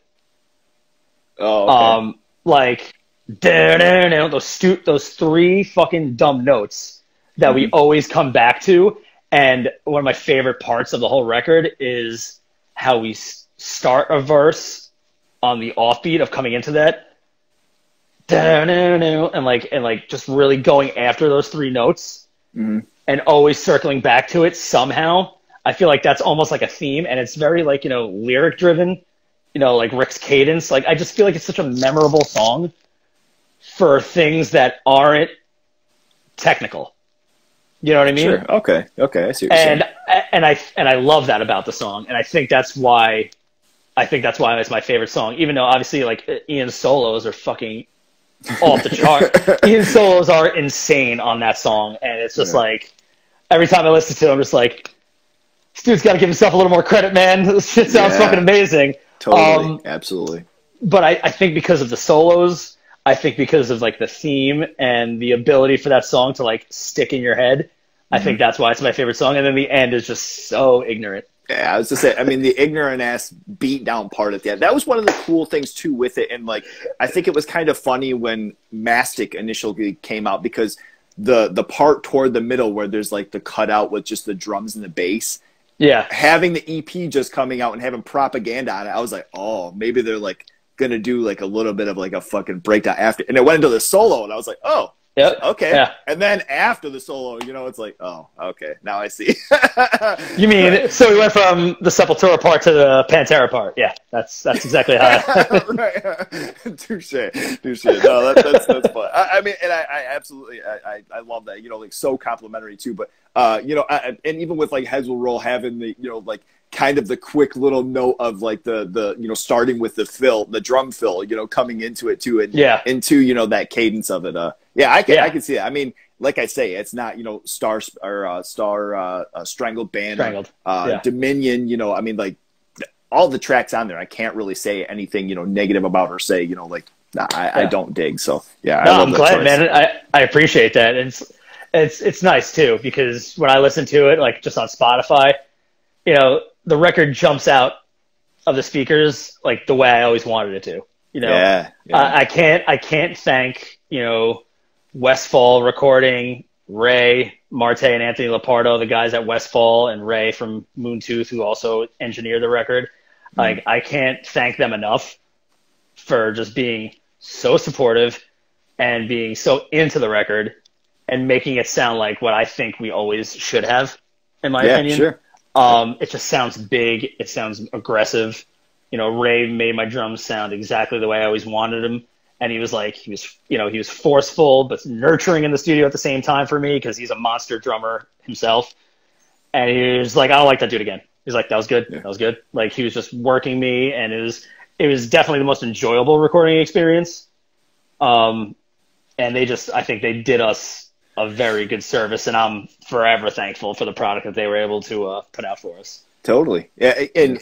Oh, okay. Like, those 3 fucking dumb notes that we always come back to. And one of my favorite parts of the whole record is how we start a verse on the offbeat of coming into that. And like just really going after those 3 notes. Mm-hmm. And always circling back to it somehow. I feel like that's almost like a theme, and it's very, like, you know, lyric driven, you know, like Rick's cadence. Like, I just feel like it's such a memorable song for things that aren't technical. You know what I mean? Sure. Okay. I see what you're saying. And I love that about the song, and I think that's why it's my favorite song. Even though obviously, like, Ian's solos are fucking off the chart. Ian's solos are insane on that song, and it's just like, every time I listen to it, I'm just like, this dude's got to give himself a little more credit, man. This shit sounds fucking amazing. Totally. Absolutely. But I think because of the solos, I think because of like the theme and the ability for that song to like stick in your head, I think that's why it's my favorite song. And then the end is just so ignorant. Yeah, I was just saying, I mean, the ignorant ass beat down part at the end. That was one of the cool things too with it. And like, I think it was kind of funny when Mastic initially came out, because the part toward the middle where there's like the cutout with just the drums and the bass. Yeah. Having the EP just coming out and having propaganda on it, I was like, oh, maybe they're like going to do like a little bit of like a fucking breakdown after. And it went into the solo, and I was like, oh, Yep. Okay. Yeah. And then after the solo, you know, it's like, oh, okay, now I see. You mean, so we went from the Sepultura part to the Pantera part. Yeah, that's exactly how. Right. Touche. No, that's fun. I mean, and I absolutely, I love that, you know, like so complimentary too. But, you know, and even with like Heads Will Roll having the, you know, like kind of the quick little note of like the you know, starting with the drum fill, you know, coming into it too. And into, you know, that cadence of it. Yeah, I can see it. I mean, like I say, it's not, you know, Strangled Band, Dominion, you know, I mean, like all the tracks on there, I can't really say anything, you know, negative about or say, you know, like I don't dig. So yeah, no, I'm glad, man. I appreciate that. It's nice too, because when I listen to it, like just on Spotify, you know, the record jumps out of the speakers like the way I always wanted it to. You know, I can't thank, you know, Westfall Recording, Ray, Marte, and Anthony Lapardo, the guys at Westfall, and Ray from Moontooth, who also engineered the record. Like, I can't thank them enough for just being so supportive and being so into the record and making it sound like what I think we always should have, in my opinion. Sure. It just sounds big. It sounds aggressive. You know, Ray made my drums sound exactly the way I always wanted them. And he was forceful, but nurturing in the studio at the same time for me, because he's a monster drummer himself. And he was like, I don't like that dude again. He's like, that was good. That was good. Like, he was just working me, and it was definitely the most enjoyable recording experience. And I think they did us a very good service, and I'm forever thankful for the product that they were able to put out for us. Totally. Yeah, and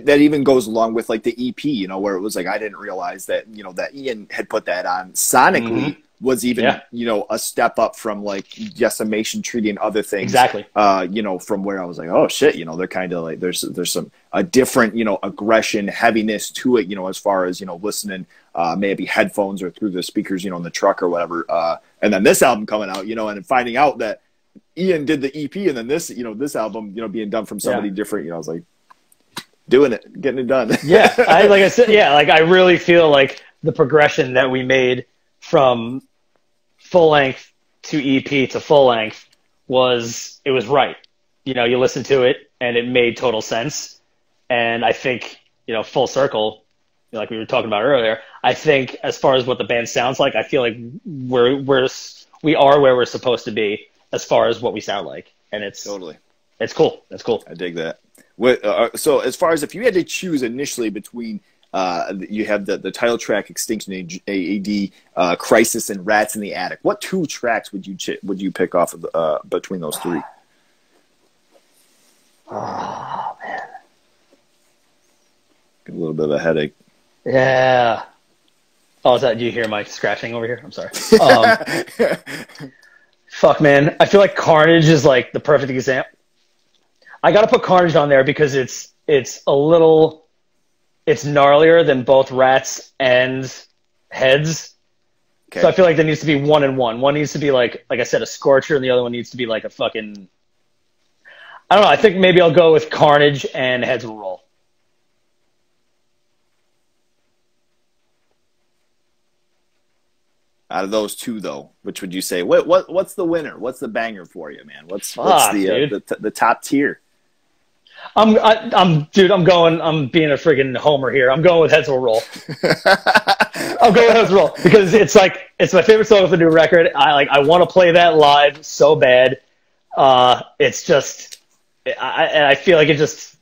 that even goes along with like the EP, you know, where it was like, I didn't realize that, you know, that Ian had put that on sonically was even, you know, a step up from like Decimation treating other things. Exactly. You know, from where I was like, oh shit, you know, they're kind of like, there's a different, you know, aggression, heaviness to it, you know, as far as, you know, listening, maybe headphones or through the speakers, you know, in the truck or whatever. And then this album coming out, you know, and finding out that Ian did the EP, and then this, you know, this album, you know, being done from somebody different, you know, I was like, doing it, getting it done. Like I said, like I really feel like the progression that we made from full length to EP to full length was right. You know, you listen to it and it made total sense. And I think, you know, full circle, like we were talking about earlier, I think as far as what the band sounds like, I feel like we are where we're supposed to be as far as what we sound like. And it's cool. That's cool. I dig that. So as far as if you had to choose initially between you have the title track Extinction AD, Crisis, and Rats in the Attic, what two tracks would you pick off of between those three? Oh man, get a little bit of a headache. Yeah. Oh, is that, do you hear my scratching over here? I'm sorry. Fuck, man. I feel like Carnage is like the perfect example. I got to put Carnage on there because it's gnarlier than both Rats and Heads. Okay. So I feel like there needs to be one and one. One needs to be like I said, a scorcher, and the other one needs to be like a fucking, I don't know. I think maybe I'll go with Carnage and Heads Will Roll. Out of those two, though, which would you say? What's the winner? What's the banger for you, man? What's the top tier? I'm being a friggin' homer here. I'm going with Heads Will Roll. I'm going with Heads Will Roll because it's my favorite song of the new record. I want to play that live so bad. It's just, I feel like it just,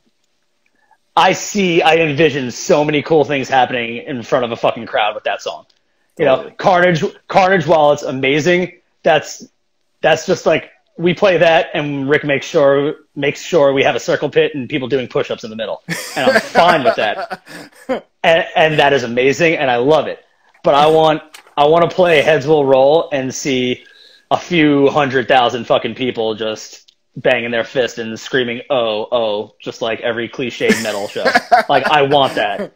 I envision so many cool things happening in front of a fucking crowd with that song. You know, Carnage, while it's amazing, that's just like, we play that and Rick makes sure we have a circle pit and people doing push-ups in the middle. And I'm fine with that. And that is amazing and I love it. But I want to play Heads Will Roll and see a few 100,000 fucking people just banging their fist and screaming, oh, just like every cliched metal show. Like, I want that.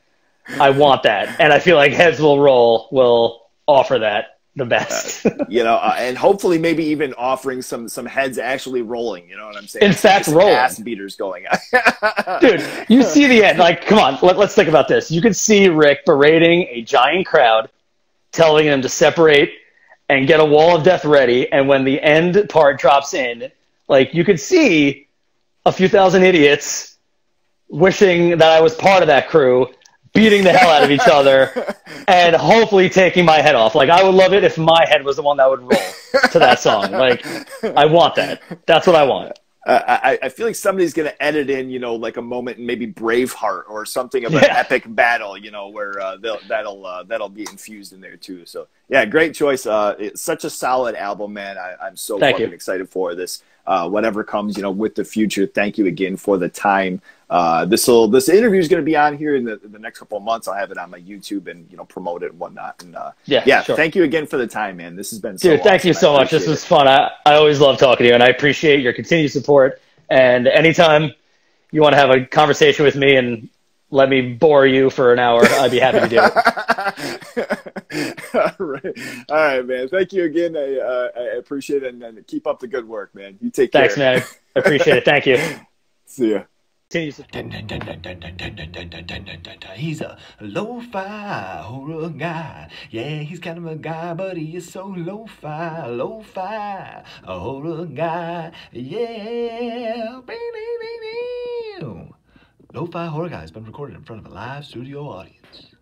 And I feel like Heads Will Roll will offer that the best. You know, and hopefully maybe even offering some heads actually rolling, you know what I'm saying? In fact, rolling. Ass beaters going. Dude, you see the end. Like, come on, let's think about this. You could see Rick berating a giant crowd, telling them to separate, and get a Wall of Death ready. And when the end part drops in, like, you could see a few thousand idiots wishing that I was part of that crew, beating the hell out of each other, and hopefully taking my head off. Like, I would love it if my head was the one that would roll to that song. Like, I want that. That's what I want. I feel like somebody's going to edit in, like a moment in maybe Braveheart or something of an epic battle, where that'll be infused in there too. So yeah, great choice. It's such a solid album, man. I'm so fucking excited for this. Whatever comes, with the future. Thank you again for the time. This interview is going to be on here in the next couple of months. I'll have it on my YouTube and promote it and whatnot. And sure. Thank you again for the time, man. This has been so awesome. Thank you so much. This was fun. I always love talking to you, and I appreciate your continued support. And anytime you want to have a conversation with me and let me bore you for an hour, I'd be happy to do it. All right, man. Thank you again. I appreciate it, and keep up the good work, man. You take care. Thanks, man. I appreciate it. Thank you. See ya. He's a lo-fi horror guy. Yeah, he's kind of a guy, but he is so lo-fi horror guy. Yeah. Lo-fi horror guy has been recorded in front of a live studio audience.